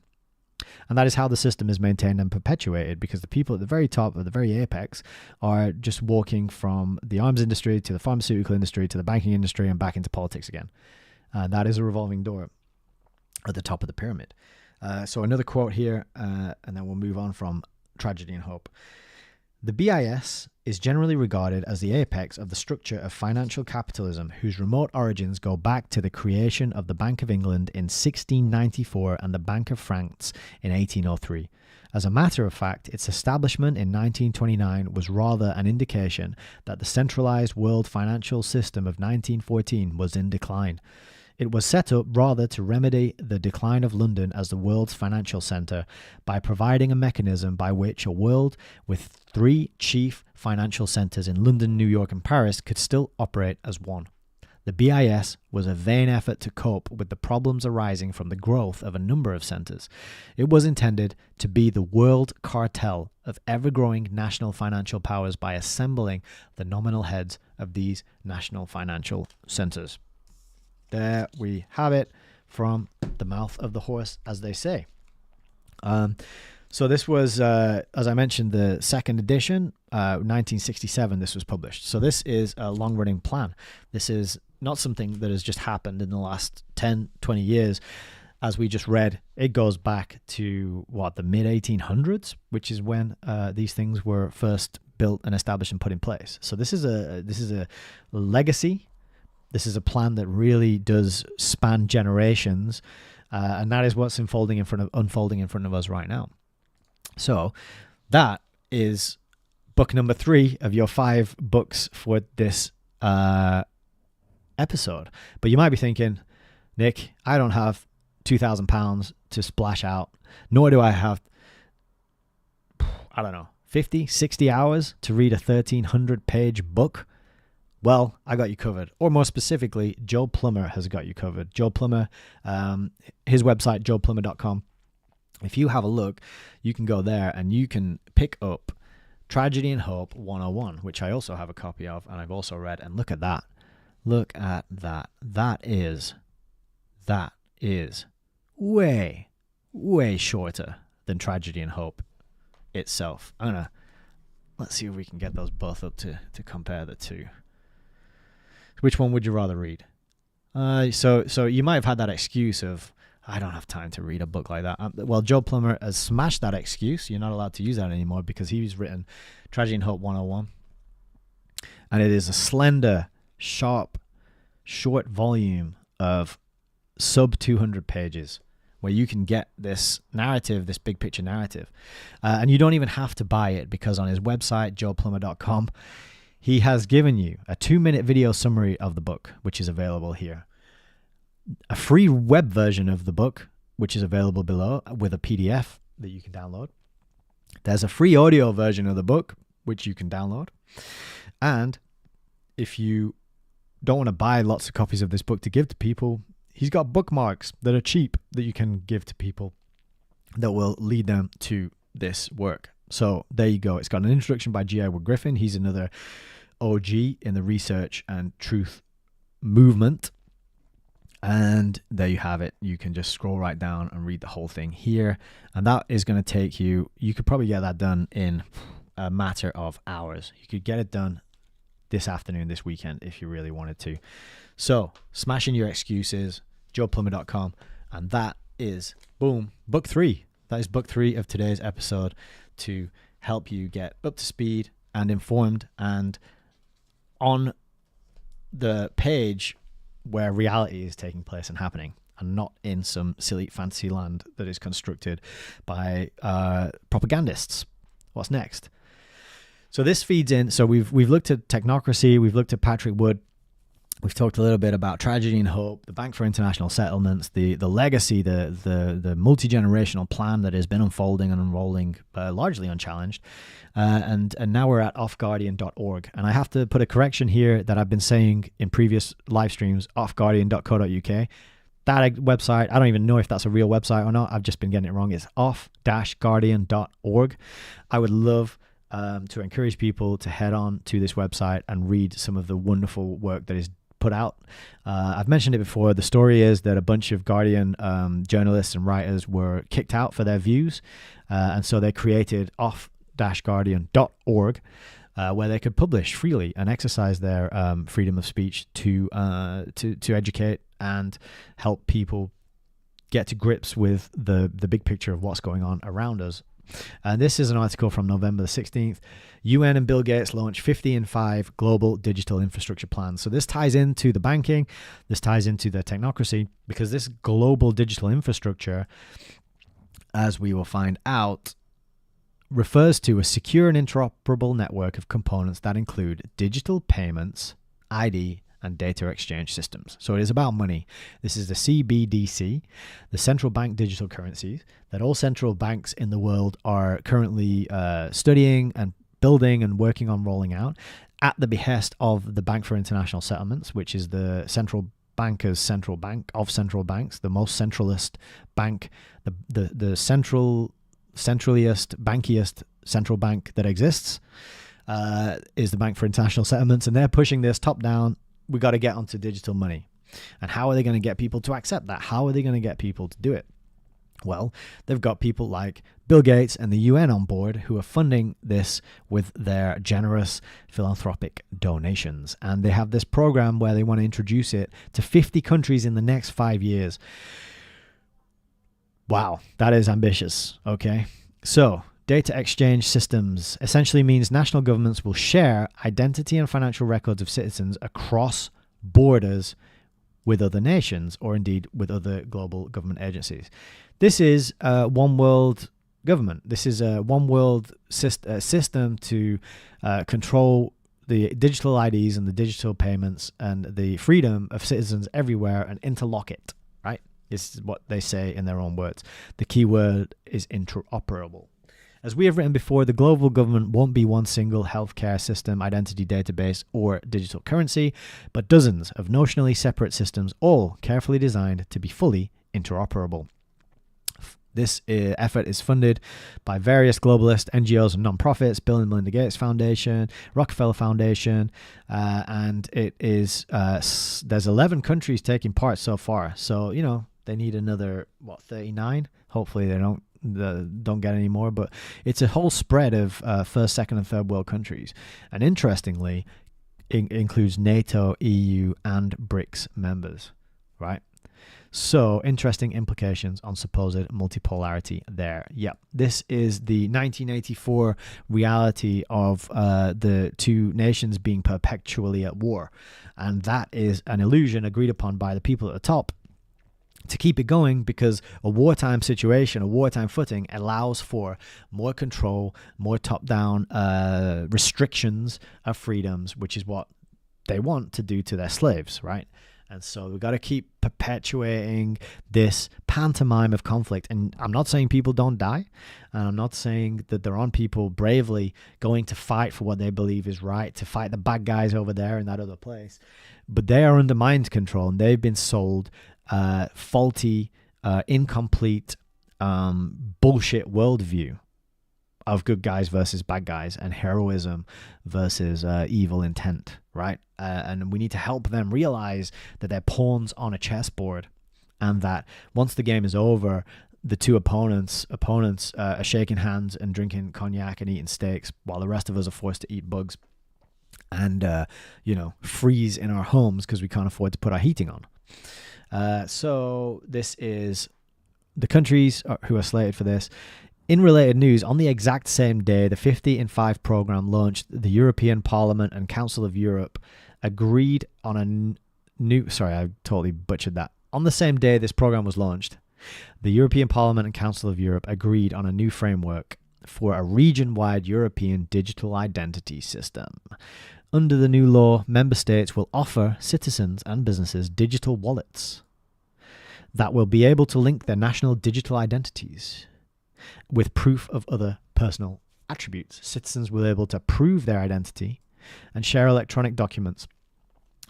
And that is how the system is maintained and perpetuated, because the people at the very top, at the very apex, are just walking from the arms industry to the pharmaceutical industry to the banking industry and back into politics again. That is a revolving door at the top of the pyramid. So another quote here, and then we'll move on from Tragedy and Hope. The BIS is generally regarded as the apex of the structure of financial capitalism, whose remote origins go back to the creation of the Bank of England in 1694 and the Bank of France in 1803. As a matter of fact, its establishment in 1929 was rather an indication that the centralized world financial system of 1914 was in decline. It was set up rather to remedy the decline of London as the world's financial centre by providing a mechanism by which a world with three chief financial centres in London, New York and Paris could still operate as one. The BIS was a vain effort to cope with the problems arising from the growth of a number of centres. It was intended to be the world cartel of ever-growing national financial powers by assembling the nominal heads of these national financial centres. There we have it, from the mouth of the horse, as they say. So this was, as I mentioned, the second edition, 1967 this was published. So this is a long-running plan. This is not something that has just happened in the last 10, 20 years. As we just read, it goes back to, the mid-1800s, which is when these things were first built and established and put in place. So this is a legacy. This is a plan that really does span generations, and that is what's unfolding in front of us right now. So that is book number 3 of your 5 books for this episode. But you might be thinking, Nick, I don't have £2,000 to splash out, nor do I have, 50, 60 hours to read a 1,300-page book. Well, I got you covered. Or more specifically, Joe Plummer has got you covered. Joe Plummer, his website, joeplummer.com. If you have a look, you can go there and you can pick up Tragedy and Hope 101, which I also have a copy of and I've also read. And look at that. Look at that. That is way, way shorter than Tragedy and Hope itself. Let's see if we can get those both up to compare the two. Which one would you rather read? So you might have had that excuse of, I don't have time to read a book like that. Well, Joe Plummer has smashed that excuse. You're not allowed to use that anymore because he's written Tragedy and Hope 101. And it is a slender, sharp, short volume of sub 200 pages where you can get this narrative, this big picture narrative. And you don't even have to buy it, because on his website, joeplummer.com, he has given you a 2-minute video summary of the book, which is available here. A free web version of the book, which is available below with a PDF that you can download. There's a free audio version of the book, which you can download. And if you don't want to buy lots of copies of this book to give to people, he's got bookmarks that are cheap that you can give to people that will lead them to this work. So there you go. It's got an introduction by G. Edward Griffin. He's another OG in the research and truth movement. And there you have it. You can just scroll right down and read the whole thing here. And that is going to take you could probably get that done in a matter of hours. You could get it done this afternoon, this weekend, if you really wanted to. So smashing your excuses, joeplummer.com. And that is, boom, book 3. That is book 3 of today's episode to help you get up to speed and informed and on the page where reality is taking place and happening, and not in some silly fantasy land that is constructed by propagandists. What's next? So this feeds in. So we've looked at technocracy. We've looked at Patrick Wood. We've talked a little bit about tragedy and hope, the Bank for International Settlements, the legacy, the multi-generational plan that has been unfolding and unrolling largely unchallenged. And now we're at offguardian.org. And I have to put a correction here that I've been saying in previous live streams, offguardian.co.uk. That website, I don't even know if that's a real website or not. I've just been getting it wrong. It's off-guardian.org. I would love to encourage people to head on to this website and read some of the wonderful work that is put out. I've mentioned it before. The story is that a bunch of Guardian journalists and writers were kicked out for their views, and so they created off-guardian.org, where they could publish freely and exercise their freedom of speech to educate and help people get to grips with the big picture of what's going on around us. And this is an article from November the 16th. UN and Bill Gates launch 50 in 5 global digital infrastructure plans. So this ties into the banking. This ties into the technocracy, because this global digital infrastructure, as we will find out, refers to a secure and interoperable network of components that include digital payments, ID, and data exchange systems. So it is about money. This is the CBDC, the central bank digital currencies that all central banks in the world are currently studying and building and working on rolling out at the behest of the Bank for International Settlements, which is the central banker's central bank of central banks, the most centralist bank, the centraliest, bankiest central bank that exists, is the Bank for International Settlements, and they're pushing this top down. We got to get onto digital money. And how are they going to get people to accept that? How are they going to get people to do it? Well, they've got people like Bill Gates and the UN on board who are funding this with their generous philanthropic donations. And they have this program where they want to introduce it to 50 countries in the next 5 years. Wow, that is ambitious. Okay. So, data exchange systems essentially means national governments will share identity and financial records of citizens across borders with other nations, or indeed with other global government agencies. This is one world government. This is a one world system to control the digital IDs and the digital payments and the freedom of citizens everywhere and interlock it, right? This is what they say in their own words. The key word is interoperable. As we have written before, the global government won't be one single healthcare system, identity database, or digital currency, but dozens of notionally separate systems, all carefully designed to be fully interoperable. This effort is funded by various globalist NGOs and nonprofits, Bill and Melinda Gates Foundation, Rockefeller Foundation, and it is there's 11 countries taking part so far. So, you know, they need another, 39? Hopefully they don't get any more, but it's a whole spread of first, second, and third world countries. And interestingly, it includes NATO, EU, and BRICS members, right? So, interesting implications on supposed multipolarity there. Yep, this is the 1984 reality of the two nations being perpetually at war. And that is an illusion agreed upon by the people at the top to keep it going, because a wartime situation, a wartime footing allows for more control, more top-down restrictions of freedoms, which is what they want to do to their slaves, right? And so we've got to keep perpetuating this pantomime of conflict. And I'm not saying people don't die. And I'm not saying that there aren't people bravely going to fight for what they believe is right, to fight the bad guys over there in that other place. But they are under mind control, and they've been sold faulty, incomplete, bullshit worldview of good guys versus bad guys and heroism versus evil intent, right? And we need to help them realize that they're pawns on a chessboard, and that once the game is over, the two opponents are shaking hands and drinking cognac and eating steaks, while the rest of us are forced to eat bugs and freeze in our homes because we can't afford to put our heating on. So this is the countries who are slated for this. In related news, on the exact same day, the 50 in 5 program launched, the European Parliament and Council of Europe agreed on a new... Sorry, I totally butchered that. On the same day this program was launched, the European Parliament and Council of Europe agreed on a new framework for a region-wide European digital identity system. Under the new law, member states will offer citizens and businesses digital wallets that will be able to link their national digital identities with proof of other personal attributes. Citizens will be able to prove their identity and share electronic documents.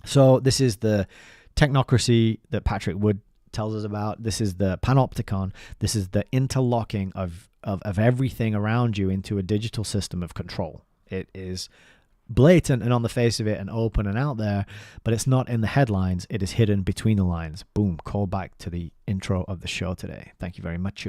So this is the technocracy that Patrick Wood tells us about. This is the panopticon. This is the interlocking of everything around you into a digital system of control. It is blatant and on the face of it and open and out there, but it's not in the headlines. It is hidden between the lines. Boom, call back to the intro of the show today. Thank you very much.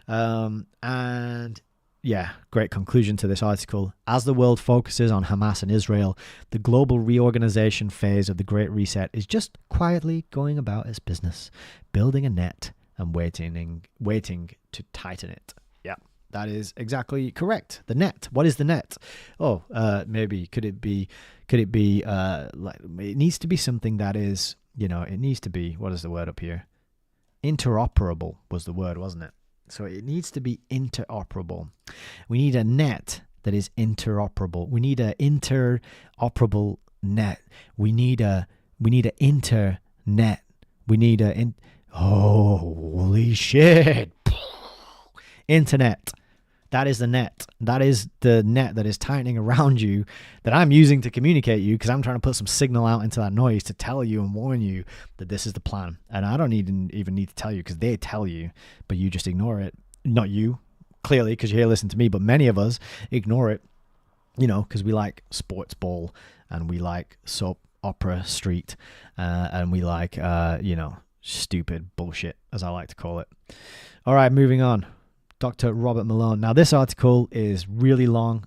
And yeah, great conclusion to this article. As the world focuses on Hamas and Israel, the global reorganization phase of the Great Reset is just quietly going about its business, building a net and waiting to tighten it. Yeah, that is exactly correct. The net. What is the net? Oh, maybe could it be like, it needs to be something that is, it needs to be, what is the word up here? Interoperable was the word, wasn't it? So it needs to be interoperable. We need a net that is interoperable. We need an interoperable net. We need a internet. We need holy shit. Internet. That is the net. That is the net that is tightening around you that I'm using to communicate you, because I'm trying to put some signal out into that noise to tell you and warn you that this is the plan. And I don't even need to tell you, because they tell you, but you just ignore it. Not you, clearly, because you're here listening to me, but many of us ignore it, because we like sports ball and we like soap opera street and we like, stupid bullshit, as I like to call it. All right, moving on. Dr. Robert Malone. Now, this article is really long,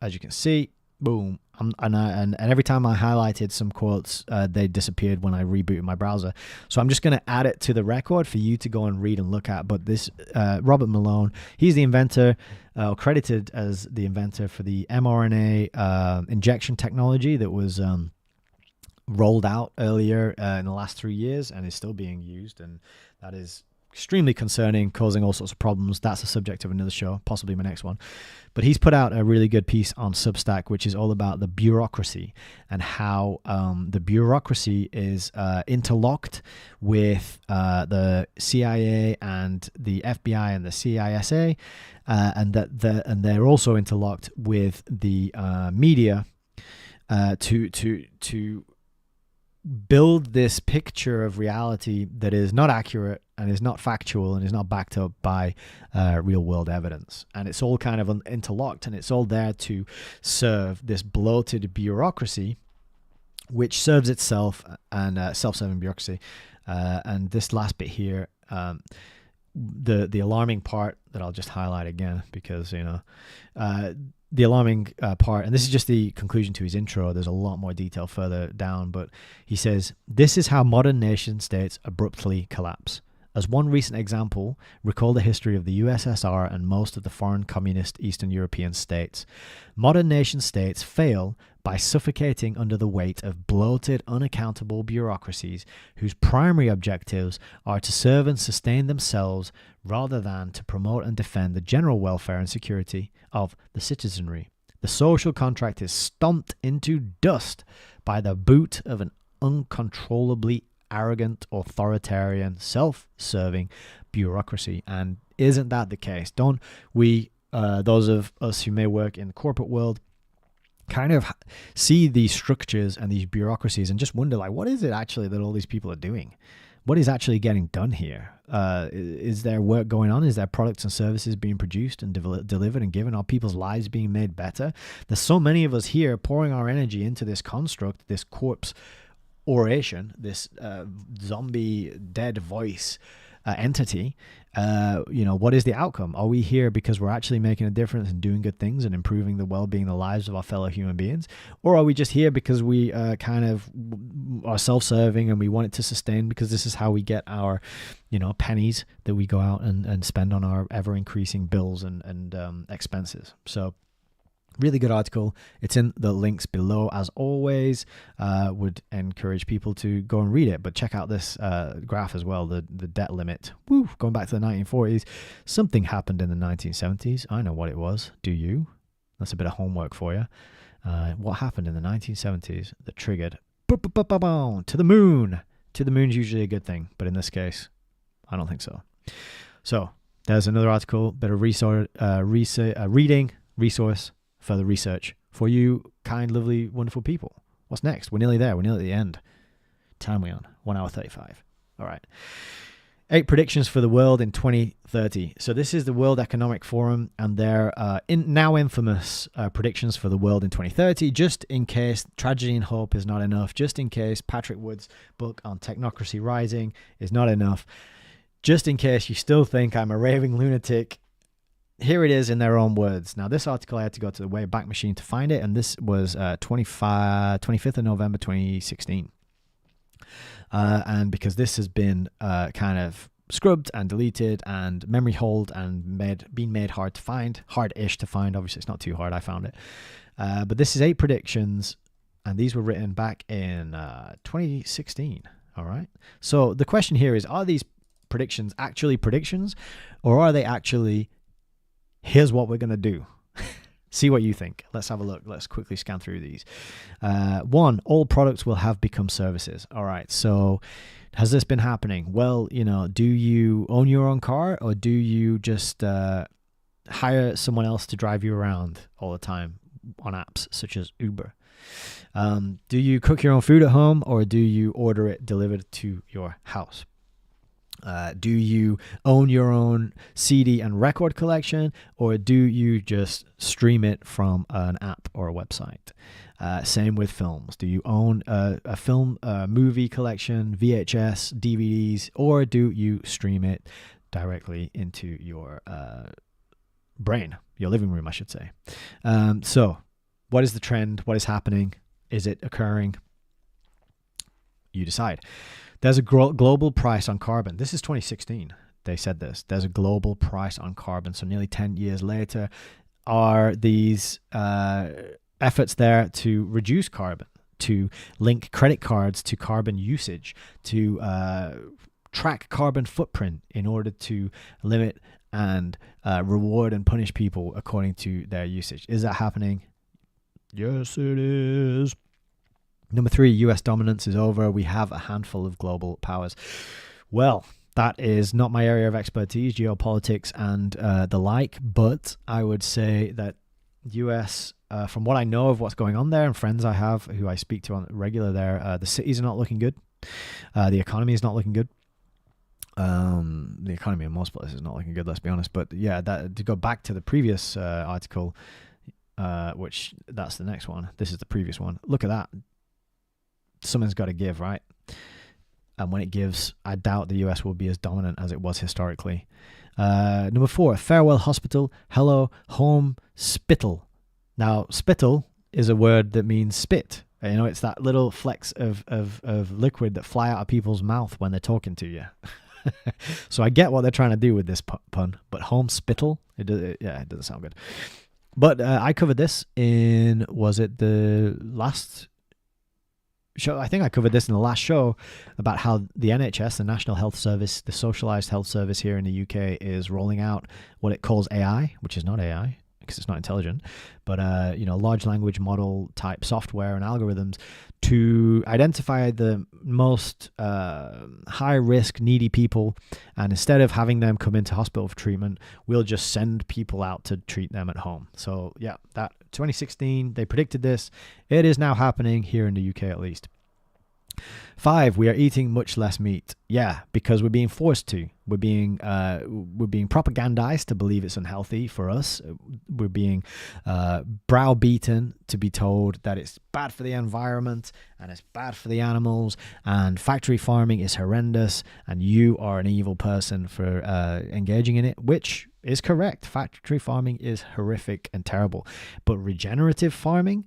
as you can see. Boom. And every time I highlighted some quotes, they disappeared when I rebooted my browser. So I'm just going to add it to the record for you to go and read and look at. But this Robert Malone, he's the inventor, credited as the inventor for the mRNA injection technology that was rolled out earlier in the last 3 years and is still being used. And that is extremely concerning, causing all sorts of problems. That's the subject of another show, possibly my next one. But he's put out a really good piece on Substack, which is all about the bureaucracy and how the bureaucracy is interlocked with the CIA and the FBI and the CISA, and they're also interlocked with the media to build this picture of reality that is not accurate and is not factual and is not backed up by real world evidence. And it's all kind of interlocked, and it's all there to serve this bloated bureaucracy, which serves itself, and self-serving bureaucracy. And this last bit here, the alarming part that I'll just highlight again, because, the alarming part, and this is just the conclusion to his intro, there's a lot more detail further down, but he says, this is how modern nation states abruptly collapse. As one recent example, recall the history of the USSR and most of the foreign communist Eastern European states. Modern nation states fail by suffocating under the weight of bloated, unaccountable bureaucracies whose primary objectives are to serve and sustain themselves rather than to promote and defend the general welfare and security of the citizenry. The social contract is stomped into dust by the boot of an uncontrollably arrogant, authoritarian, self-serving bureaucracy. And isn't that the case? Don't we, those of us who may work in the corporate world, kind of see these structures and these bureaucracies and just wonder, like, what is it actually that all these people are doing? What is actually getting done here? Is there work going on? Is there products and services being produced and delivered and given? Are people's lives being made better? There's so many of us here pouring our energy into this construct, this corpse oration, this zombie dead voice entity, what is the outcome? Are we here because we're actually making a difference and doing good things and improving the well-being, the lives of our fellow human beings? Or are we just here because we kind of are self-serving and we want it to sustain because this is how we get our, pennies that we go out and spend on our ever-increasing bills and expenses? So really good article. It's in the links below as always. Would encourage people to go and read it, but check out this graph as well. The debt limit. Woo, going back to the 1940s. Something happened in the 1970s. I know what it was. Do you? That's a bit of homework for you. What happened in the 1970s that triggered to the moon? To the moon's usually a good thing, but in this case, I don't think so. So there's another article, bit of reading, resource, further research for you kind, lovely, wonderful people. What's next? We're nearly there. We're nearly at the end. Time we on? 1 hour 35. All right. 8 predictions for the world in 2030. So this is the World Economic Forum and their now infamous predictions for the world in 2030, just in case tragedy and hope is not enough, just in case Patrick Wood's book on technocracy rising is not enough, just in case you still think I'm a raving lunatic. Here it is in their own words. Now, this article, I had to go to the Wayback Machine to find it, and this was 25th of November 2016. And because this has been kind of scrubbed and deleted and memory holed and been made hard to find, hard-ish to find. Obviously, it's not too hard. I found it. But this is 8 predictions, and these were written back in 2016. All right. So the question here is, are these predictions actually predictions, or are they actually, here's what we're going to do? See what you think. Let's have a look. Let's quickly scan through these. 1, all products will have become services. All right. So has this been happening? Well, do you own your own car, or do you just hire someone else to drive you around all the time on apps such as Uber? Do you cook your own food at home, or do you order it delivered to your house? Do you own your own CD and record collection, or do you just stream it from an app or a website? Same with films. Do you own a film, movie collection, VHS, DVDs, or do you stream it directly into your brain, your living room, I should say? So what is the trend? What is happening? Is it occurring? You decide. There's a global price on carbon. This is 2016. They said this. There's a global price on carbon. So nearly 10 years later, are these efforts there to reduce carbon, to link credit cards to carbon usage, to track carbon footprint in order to limit and reward and punish people according to their usage? Is that happening? Yes, it is. Number 3, US dominance is over. We have a handful of global powers. Well, that is not my area of expertise, geopolitics and the like, but I would say that US, from what I know of what's going on there and friends I have who I speak to on regular there, the cities are not looking good. The economy is not looking good. The economy in most places is not looking good, let's be honest. But yeah, that, to go back to the previous article, which that's the next one. This is the previous one. Look at that. Something's got to give, right? And when it gives, I doubt the US will be as dominant as it was historically. Number 4, farewell hospital, hello home spittle. Now, spittle is a word that means spit. It's that little flecks of liquid that fly out of people's mouth when they're talking to you. So I get what they're trying to do with this pun, but home spittle, it doesn't sound good. But I covered this in, was it the last show? I think I covered this in the last show about how the NHS, the National Health Service, the socialized health service here in the UK, is rolling out what it calls AI, which is not AI because it's not intelligent, but large language model type software and algorithms to identify the most high risk, needy people, and instead of having them come into hospital for treatment, we'll just send people out to treat them at home. So yeah, that 2016, they predicted this. It is now happening here in the UK at least. 5, we are eating much less meat. Yeah, because we're being forced to. We're being propagandized to believe it's unhealthy for us. We're being browbeaten to be told that it's bad for the environment and it's bad for the animals, and factory farming is horrendous and you are an evil person for engaging in it, which is correct. Factory farming is horrific and terrible. But regenerative farming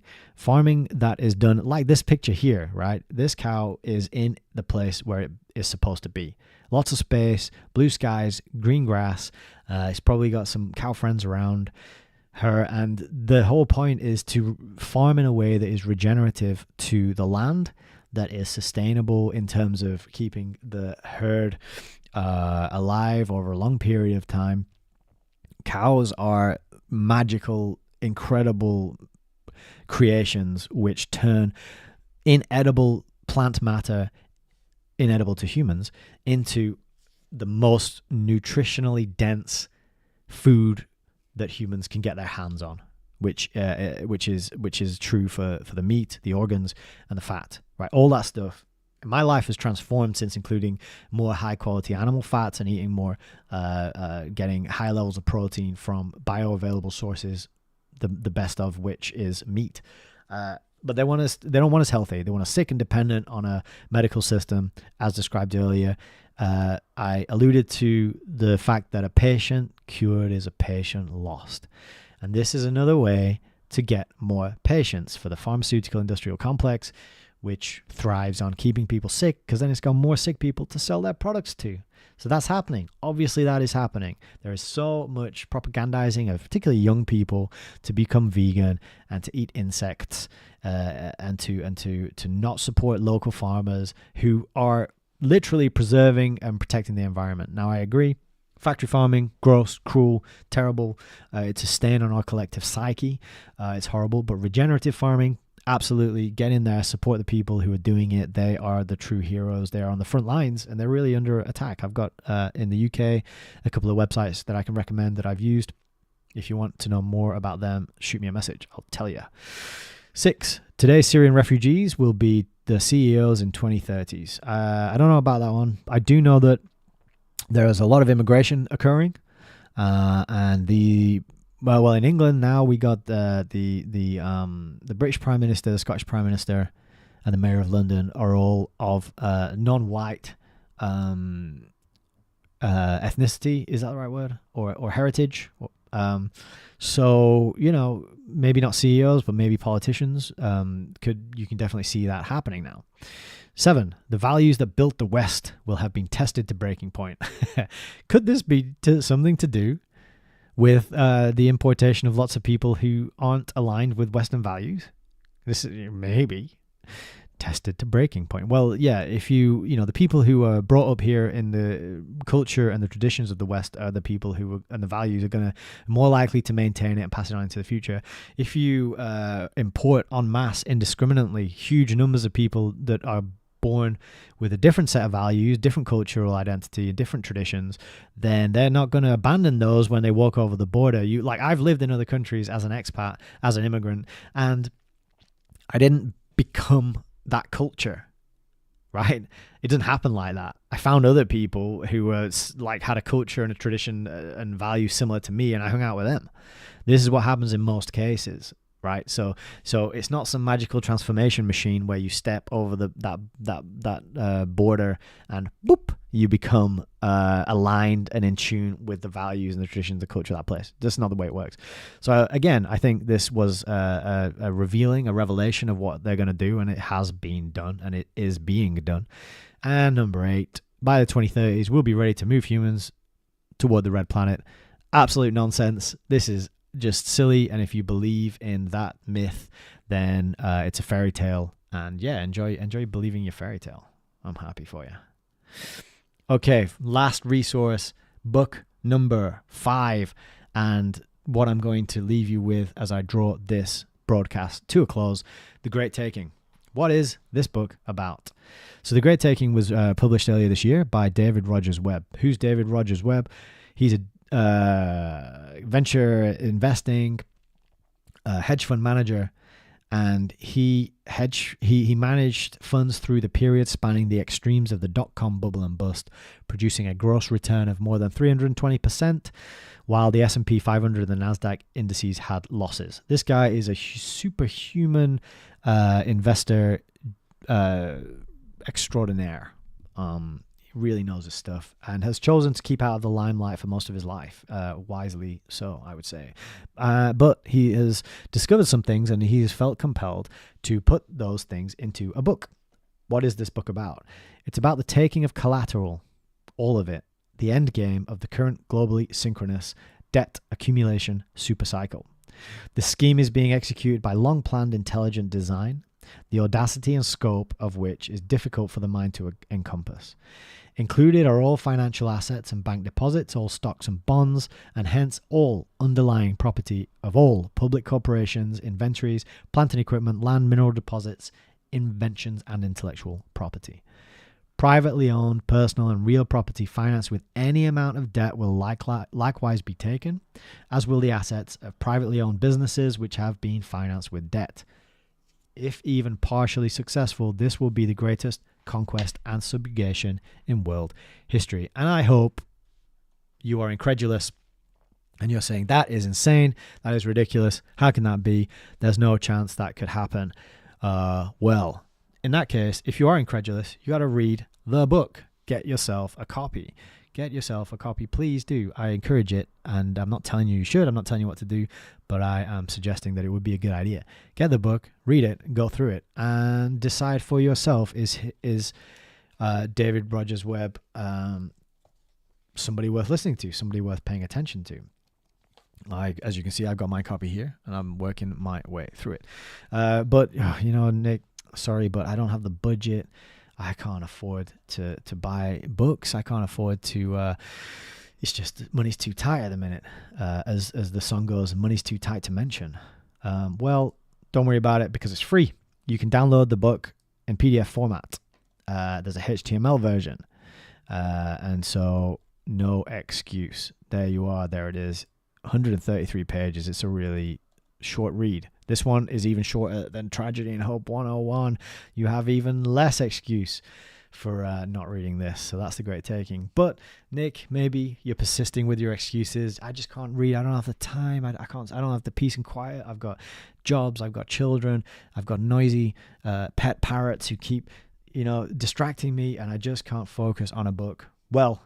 that is done like this picture here, right? This cow is in the place where it is supposed to be. Lots of space, blue skies, green grass. It's probably got some cow friends around her. And the whole point is to farm in a way that is regenerative to the land, that is sustainable in terms of keeping the herd alive over a long period of time. Cows are magical, incredible creations which turn inedible plant matter, inedible to humans, into the most nutritionally dense food that humans can get their hands on, which is true for the meat, the organs, and the fat. Right, all that stuff. My life has transformed since including more high quality animal fats and eating more, getting high levels of protein from bioavailable sources, the best of which is meat. But they don't want us healthy. They want us sick and dependent on a medical system, as described earlier. I alluded to the fact that a patient cured is a patient lost. And this is another way to get more patients for the pharmaceutical industrial complex, which thrives on keeping people sick, because then it's got more sick people to sell their products to. So that's happening. Obviously, that is happening. There is so much propagandizing of particularly young people to become vegan and to eat insects, and to not support local farmers who are literally preserving and protecting the environment. Now, I agree. Factory farming, gross, cruel, terrible. It's a stain on our collective psyche. It's horrible. But regenerative farming, absolutely, get in there, support the people who are doing it. They are the true heroes. They are on the front lines and they're really under attack. I've got in the UK a couple of websites that I can recommend that I've used. If you want to know more about them, shoot me a message. I'll tell you. 6, today's Syrian refugees will be the CEOs in 2030s. I don't know about that one. I do know that there is a lot of immigration occurring, and well, in England now we got the British Prime Minister, the Scottish Prime Minister, and the Mayor of London are all of non-white ethnicity. Is that the right word? Or heritage? So, you know, maybe not CEOs, but maybe politicians. You can definitely see that happening now. 7, the values that built the West will have been tested to breaking point. Could this be something to do with the importation of lots of people who aren't aligned with Western values? This is maybe tested to breaking point. Well, yeah, if you know, the people who are brought up here in the culture and the traditions of the West are the people who and the values are going to more likely to maintain it and pass it on into the future. If you import en masse indiscriminately huge numbers of people that are born with a different set of values, different cultural identity, different traditions, then they're not going to abandon those when they walk over the border. I've lived in other countries as an expat, as an immigrant, and I didn't become that culture, right? It doesn't happen like that. I found other people who were had a culture and a tradition and value similar to me, and I hung out with them. This is what happens in most cases, right? So it's not some magical transformation machine where you step over that border and boop, you become aligned and in tune with the values and the traditions, the culture of that place. That's not the way it works. So again, I think this was a revelation of what they're going to do, and it has been done, and it is being done. And number 8, by the 2030s, we'll be ready to move humans toward the red planet. Absolute nonsense. This is just silly, and if you believe in that myth, then it's a fairy tale. And yeah, enjoy believing your fairy tale. I'm happy for you. Okay, last resource, book number 5, and what I'm going to leave you with as I draw this broadcast to a close: The Great Taking. What is this book about? So The Great Taking was published earlier this year by David Rogers Webb. Who's David Rogers Webb? He's a venture investing hedge fund manager, and he managed funds through the period spanning the extremes of the dot-com bubble and bust, producing a gross return of more than 320%, while the S&P 500 and the NASDAQ indices had losses. This guy is a superhuman investor extraordinaire. He really knows his stuff and has chosen to keep out of the limelight for most of his life, wisely so, I would say. But he has discovered some things, and he has felt compelled to put those things into a book. What is this book about? It's about the taking of collateral, all of it, the end game of the current globally synchronous debt accumulation supercycle. The scheme is being executed by long-planned intelligent design, the audacity and scope of which is difficult for the mind to encompass. Included are all financial assets and bank deposits, all stocks and bonds, and hence all underlying property of all public corporations, inventories, plant and equipment, land, mineral deposits, inventions, and intellectual property. Privately owned, personal, and real property financed with any amount of debt will likewise be taken, as will the assets of privately owned businesses which have been financed with debt. If even partially successful, this will be the greatest conquest and subjugation in world history. And I hope you are incredulous and you're saying, that is insane, that is ridiculous, how can that be? There's no chance that could happen. Well, in that case, if you are incredulous, you got to read the book. Get yourself a copy. Get yourself a copy. Please do. I encourage it. And I'm not telling you should. I'm not telling you what to do. But I am suggesting that it would be a good idea. Get the book, read it, go through it, and decide for yourself, is David Rogers Webb somebody worth listening to, somebody worth paying attention to? As you can see, I've got my copy here, and I'm working my way through it. But, Nick, sorry, but I don't have the budget. I can't afford to buy books. I can't afford to, it's just, money's too tight at the minute. As the song goes, money's too tight to mention. Well, don't worry about it because it's free. You can download the book in PDF format. There's a HTML version. And so no excuse. There you are. There it is. 133 pages. It's a really short read. This one is even shorter than Tragedy and Hope 101. You have even less excuse for not reading this. So that's the great taking. But Nick, maybe you're persisting with your excuses. I just can't read. I don't have the time. I don't have the peace and quiet. I've got jobs. I've got children. I've got noisy pet parrots who keep, distracting me, and I just can't focus on a book. Well,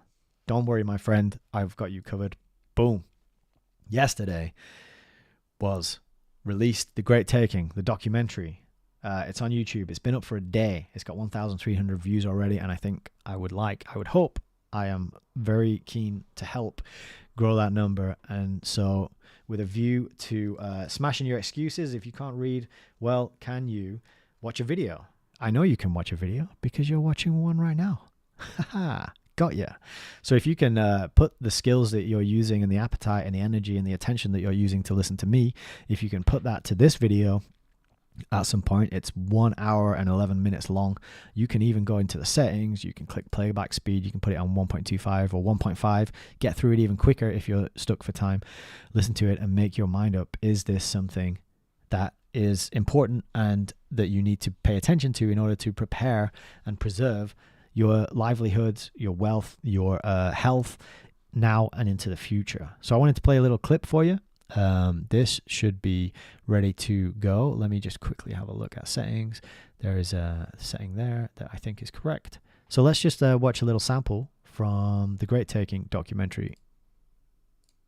don't worry, my friend. I've got you covered. Boom. Yesterday was released The Great Taking, the documentary. It's on YouTube. It's been up for a day. It's got 1,300 views already, and I would hope, I am very keen to help grow that number. And so with a view to smashing your excuses, if you can't read, well, can you watch a video? I know you can watch a video because you're watching one right now. Haha. Got ya. So if you can put the skills that you're using and the appetite and the energy and the attention that you're using to listen to me, if you can put that to this video at some point, it's 1 hour and 11 minutes long. You can even go into the settings. You can click playback speed. You can put it on 1.25 or 1.5. Get through it even quicker if you're stuck for time. Listen to it and make your mind up. Is this something that is important and that you need to pay attention to in order to prepare and preserve your livelihoods, your wealth, your health now and into the future? So I wanted to play a little clip for you. This should be ready to go. Let me just quickly have a look at settings. There is a setting there that I think is correct. So let's just watch a little sample from the Great Taking documentary.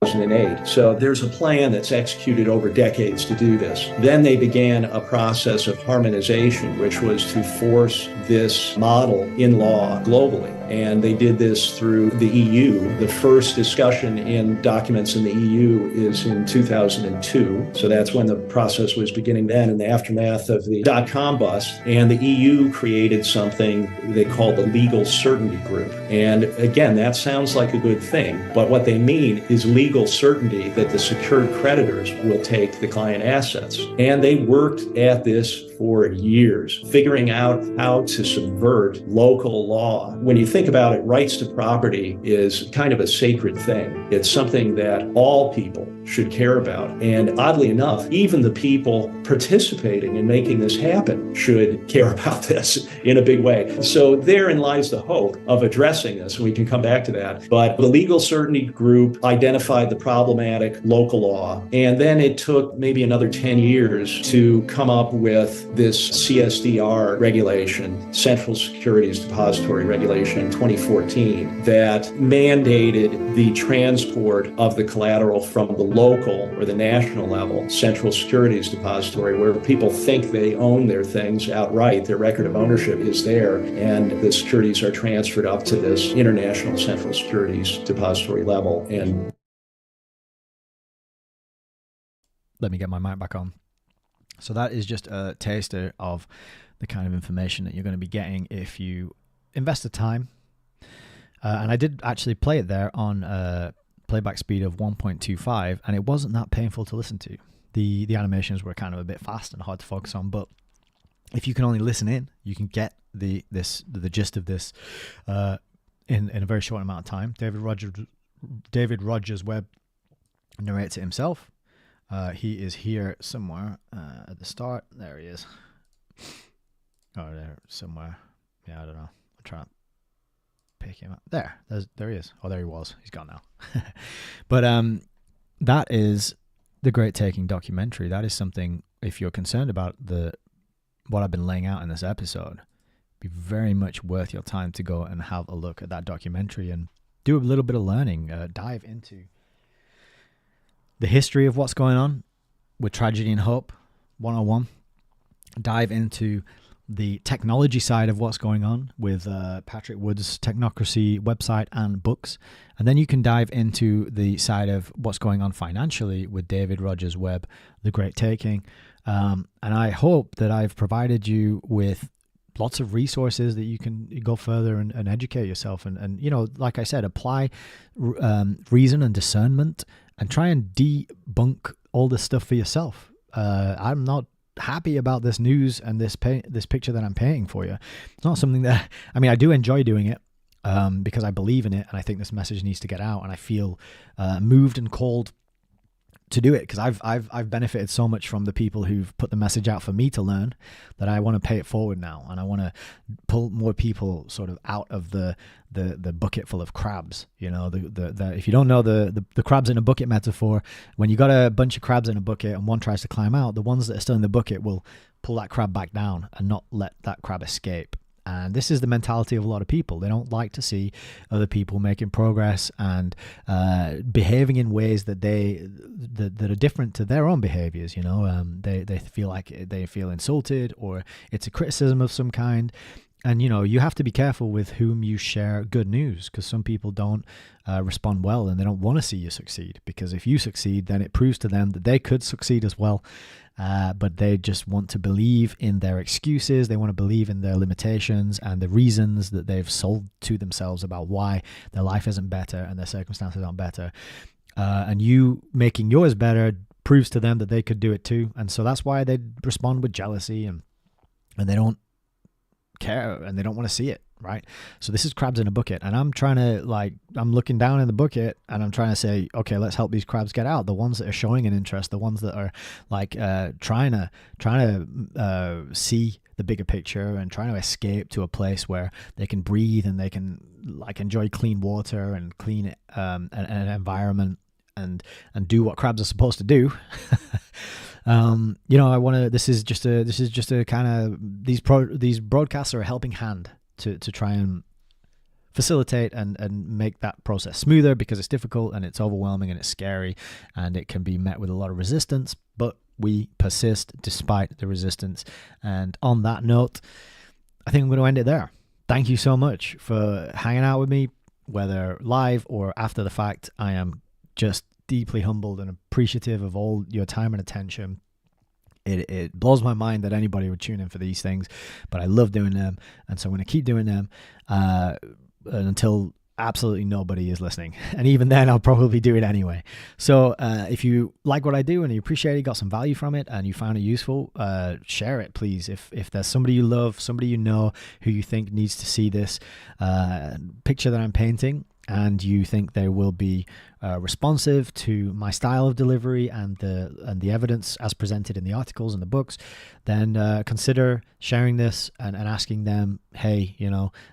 2008. So there's a plan that's executed over decades to do this. Then they began a process of harmonization, which was to force this model in law globally. And they did this through the EU. The first discussion in documents in the EU is in 2002. So that's when the process was beginning then, in the aftermath of the dot-com bust. And the EU created something they call the Legal Certainty Group. And again, that sounds like a good thing, but what they mean is legal certainty that the secured creditors will take the client assets. And they worked at this for years, figuring out how to subvert local law. When you think about it, rights to property is kind of a sacred thing. It's something that all people should care about. And oddly enough, even the people participating in making this happen should care about this in a big way. So therein lies the hope of addressing this. We can come back to that. But the Legal Certainty Group identified the problematic local law. And then it took maybe another 10 years to come up with this CSDR regulation, Central Securities Depository Regulation in 2014, that mandated the transport of the collateral from the local or the national level, Central Securities Depository, where people think they own their things outright. Their record of ownership is there, and the securities are transferred up to this international Central Securities Depository level. And let me get my mic back on. So that is just a taster of the kind of information that you're going to be getting if you invest the time. And I did actually play it there on playback speed of 1.25, and it wasn't that painful to listen to. The animations were kind of a bit fast and hard to focus on, but if you can only listen in, you can get the gist of this in a very short amount of time. David Rogers Webb narrates it himself. He is here somewhere at the start. There he is. Oh, there somewhere. Yeah, I don't know. I'm trying to pick him up. There he is. Oh, there he was. He's gone now. But that is the Great Taking documentary. That is something, if you're concerned about what I've been laying out in this episode, be very much worth your time to go and have a look at that documentary and do a little bit of learning, dive into the history of what's going on with Tragedy and Hope 101, dive into the technology side of what's going on with Patrick Wood's Technocracy website and books. And then you can dive into the side of what's going on financially with David Rogers Webb, The Great Taking. And I hope that I've provided you with lots of resources that you can go further and educate yourself. And you know, like I said, apply reason and discernment and try and debunk all this stuff for yourself. I'm not happy about this news and this picture that I'm painting for you. It's not something that, I mean, I do enjoy doing it because I believe in it and I think this message needs to get out, and I feel moved and called to do it because I've benefited so much from the people who've put the message out for me to learn that I want to pay it forward now, and I want to pull more people sort of out of the bucket full of crabs. You know, the if you don't know the crabs in a bucket metaphor, when you got a bunch of crabs in a bucket and one tries to climb out, the ones that are still in the bucket will pull that crab back down and not let that crab escape. And this is the mentality of a lot of people. They don't like to see other people making progress and behaving in ways that that are different to their own behaviors. You know, they feel like they feel insulted, or it's a criticism of some kind. And, you know, you have to be careful with whom you share good news, because some people don't respond well and they don't want to see you succeed, because if you succeed, then it proves to them that they could succeed as well. But they just want to believe in their excuses. They want to believe in their limitations and the reasons that they've sold to themselves about why their life isn't better and their circumstances aren't better. And you making yours better proves to them that they could do it too. And so that's why they respond with jealousy and they don't care and they don't want to see it, right? So this is crabs in a bucket, and I'm trying to I'm looking down in the bucket and I'm trying to say, okay, let's help these crabs get out. The ones that are showing an interest, the ones that are trying to see the bigger picture and trying to escape to a place where they can breathe and they can enjoy clean water and clean an environment and do what crabs are supposed to do. You know, I want to. This is just a kind of these broadcasts are a helping hand to try and facilitate and make that process smoother, because it's difficult and it's overwhelming and it's scary and it can be met with a lot of resistance. But we persist despite the resistance. And on that note, I think I'm going to end it there. Thank you so much for hanging out with me, whether live or after the fact. I am just deeply humbled and appreciative of all your time and attention. It blows my mind that anybody would tune in for these things, but I love doing them, and so I'm going to keep doing them until absolutely nobody is listening. And even then, I'll probably do it anyway. So if you like what I do and you appreciate it, got some value from it, and you found it useful, share it, please. If there's somebody you love, somebody you know who you think needs to see this picture that I'm painting, and you think they will be responsive to my style of delivery and the evidence as presented in the articles and the books, then consider sharing this and asking them, hey,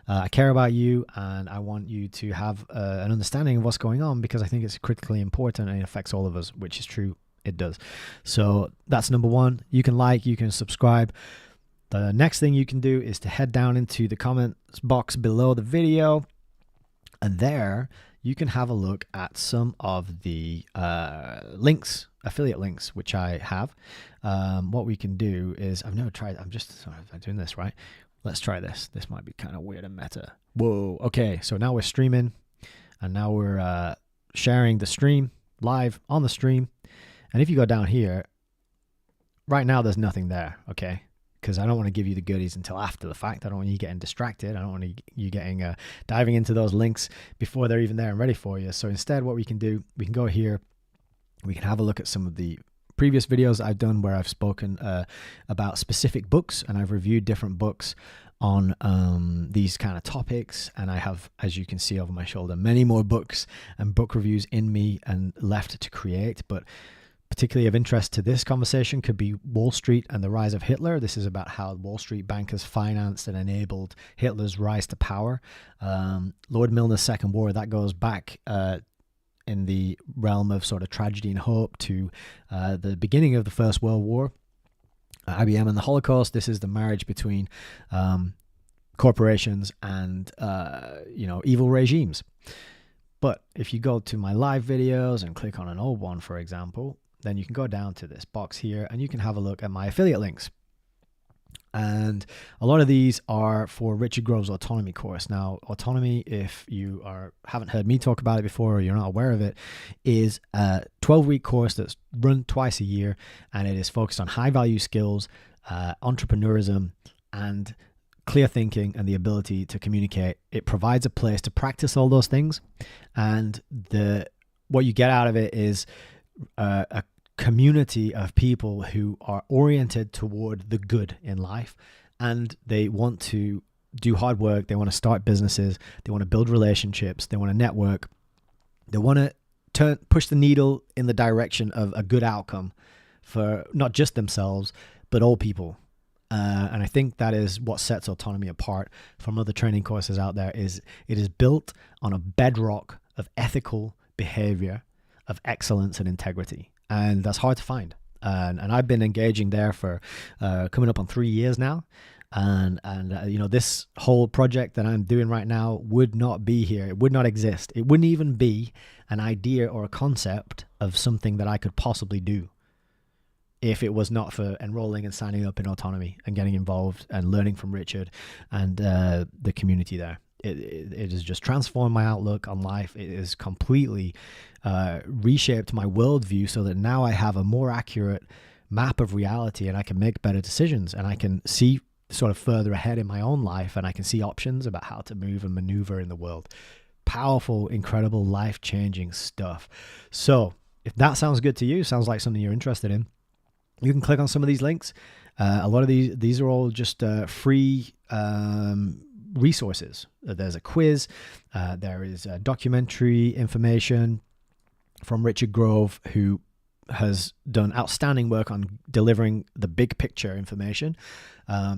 I care about you and I want you to have an understanding of what's going on, because I think it's critically important and it affects all of us, which is true. It does. So that's number one. You can subscribe. The next thing you can do is to head down into the comments box below the video, and there you can have a look at some of the links, affiliate links, which I have. What we can do is, I've never tried, I'm doing this right. Let's try this. This might be kind of weird and meta. Whoa. Okay. So now we're streaming, and now we're sharing the stream live on the stream. And if you go down here, right now there's nothing there. Okay. Because I don't want to give you the goodies until after the fact. I don't want you getting distracted. I don't want you getting diving into those links before they're even there and ready for you. So instead, what we can do, we can go here. We can have a look at some of the previous videos I've done where I've spoken about specific books, and I've reviewed different books on these kind of topics. And I have, as you can see over my shoulder, many more books and book reviews in me and left to create. But particularly of interest to this conversation could be Wall Street and the Rise of Hitler. This is about how Wall Street bankers financed and enabled Hitler's rise to power. Lord Milner's Second War, that goes back in the realm of sort of tragedy and hope to the beginning of the First World War. IBM and the Holocaust, this is the marriage between corporations and evil regimes. But if you go to my live videos and click on an old one, for example, then you can go down to this box here and you can have a look at my affiliate links. And a lot of these are for Richard Grove's Autonomy course. Now, Autonomy, if you haven't heard me talk about it before or you're not aware of it, is a 12-week course that's run twice a year, and it is focused on high-value skills, entrepreneurism, and clear thinking and the ability to communicate. It provides a place to practice all those things, and what you get out of it is a community of people who are oriented toward the good in life, and they want to do hard work. They want to start businesses. They want to build relationships. They want to network. They want to push the needle in the direction of a good outcome for not just themselves, but all people. And I think that is what sets Autonomy apart from other training courses out there. Is it is built on a bedrock of ethical behavior, of excellence and integrity. And that's hard to find. And I've been engaging there for coming up on 3 years now. And this whole project that I'm doing right now would not be here. It would not exist. It wouldn't even be an idea or a concept of something that I could possibly do if it was not for enrolling and signing up in Autonomy and getting involved and learning from Richard and the community there. It has just transformed my outlook on life. It has completely reshaped my worldview so that now I have a more accurate map of reality, and I can make better decisions, and I can see sort of further ahead in my own life, and I can see options about how to move and maneuver in the world. Powerful, incredible, life-changing stuff. So if that sounds good to you, sounds like something you're interested in, you can click on some of these links. A lot of these are all just free resources. There's a quiz. There is documentary information from Richard Grove, who has done outstanding work on delivering the big picture information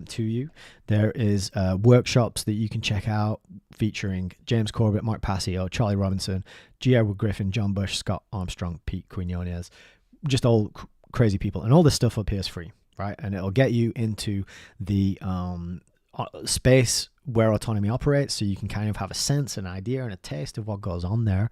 to you. There is workshops that you can check out featuring James Corbett, Mark Passio, Charlie Robinson, G. Edward Griffin, John Bush, Scott Armstrong, Pete Quinones, just all crazy people. And all this stuff up here is free, right? And it'll get you into the space where Autonomy operates, so you can kind of have a sense, an idea, and a taste of what goes on there,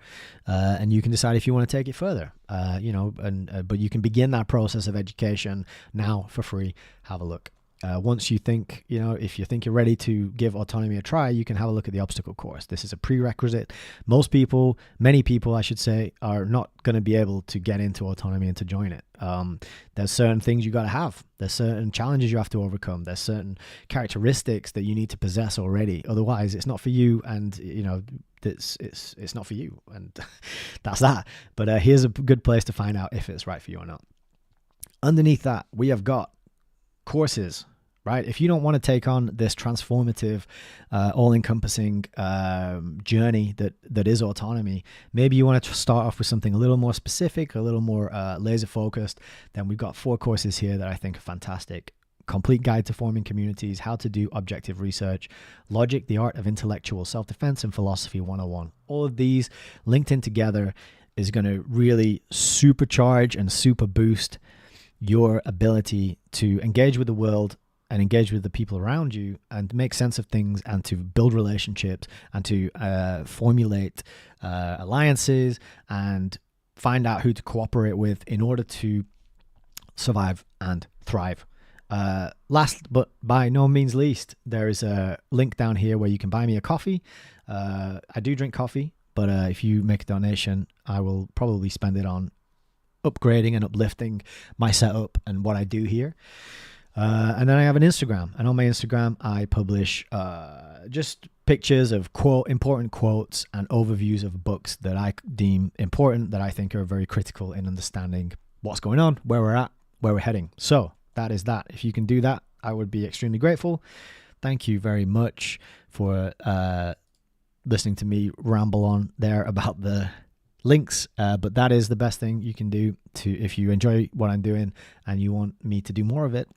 and you can decide if you want to take it further. But you can begin that process of education now for free. Have a look. Once you think, if you think you're ready to give autonomy a try, you can have a look at the obstacle course. This is a prerequisite. Many people, I should say, are not going to be able to get into autonomy and to join it. There's certain things you got to have. There's certain challenges you have to overcome. There's certain characteristics that you need to possess already. Otherwise, it's not for you, and it's not for you, and that's that. But here's a good place to find out if it's right for you or not. Underneath that, we have got courses, right? If you don't want to take on this transformative, all-encompassing journey that is autonomy, maybe you want to start off with something a little more specific, a little more laser-focused, then we've got 4 courses here that I think are fantastic. Complete Guide to Forming Communities, How to Do Objective Research, Logic, the Art of Intellectual Self-Defense, and Philosophy 101. All of these linked in together is going to really supercharge and super boost your ability to engage with the world and engage with the people around you and make sense of things and to build relationships and to formulate alliances and find out who to cooperate with in order to survive and thrive. Last but by no means least, there is a link down here where you can buy me a coffee. I do drink coffee, but if you make a donation, I will probably spend it on upgrading and uplifting my setup and what I do here. And then I have an Instagram, and on my Instagram I publish just pictures of important quotes and overviews of books that I deem important, that I think are very critical in understanding what's going on, where we're at, where we're heading. So that is that. If you can do that, I would be extremely grateful. Thank you very much for listening to me ramble on there about the links, but that is the best thing you can do if you enjoy what I'm doing and you want me to do more of it.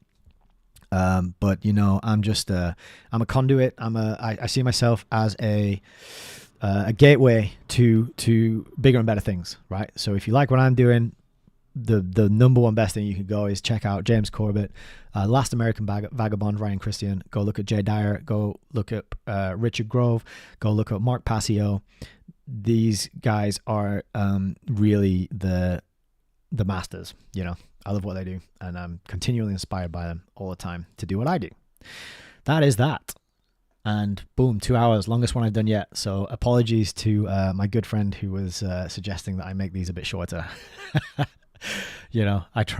But I'm just I'm a conduit. I see myself as a gateway to bigger and better things, right? So if you like what I'm doing, the number one best thing you can go is check out James Corbett, Last American Vagabond, Ryan Christian. Go look at Jay Dyer. Go look at Richard Grove. Go look at Mark Passio. These guys are really the masters. I love what they do, and I'm continually inspired by them all the time to do what I do. That is that. And boom, 2 hours, longest one I've done yet. So apologies to my good friend who was suggesting that I make these a bit shorter. I try.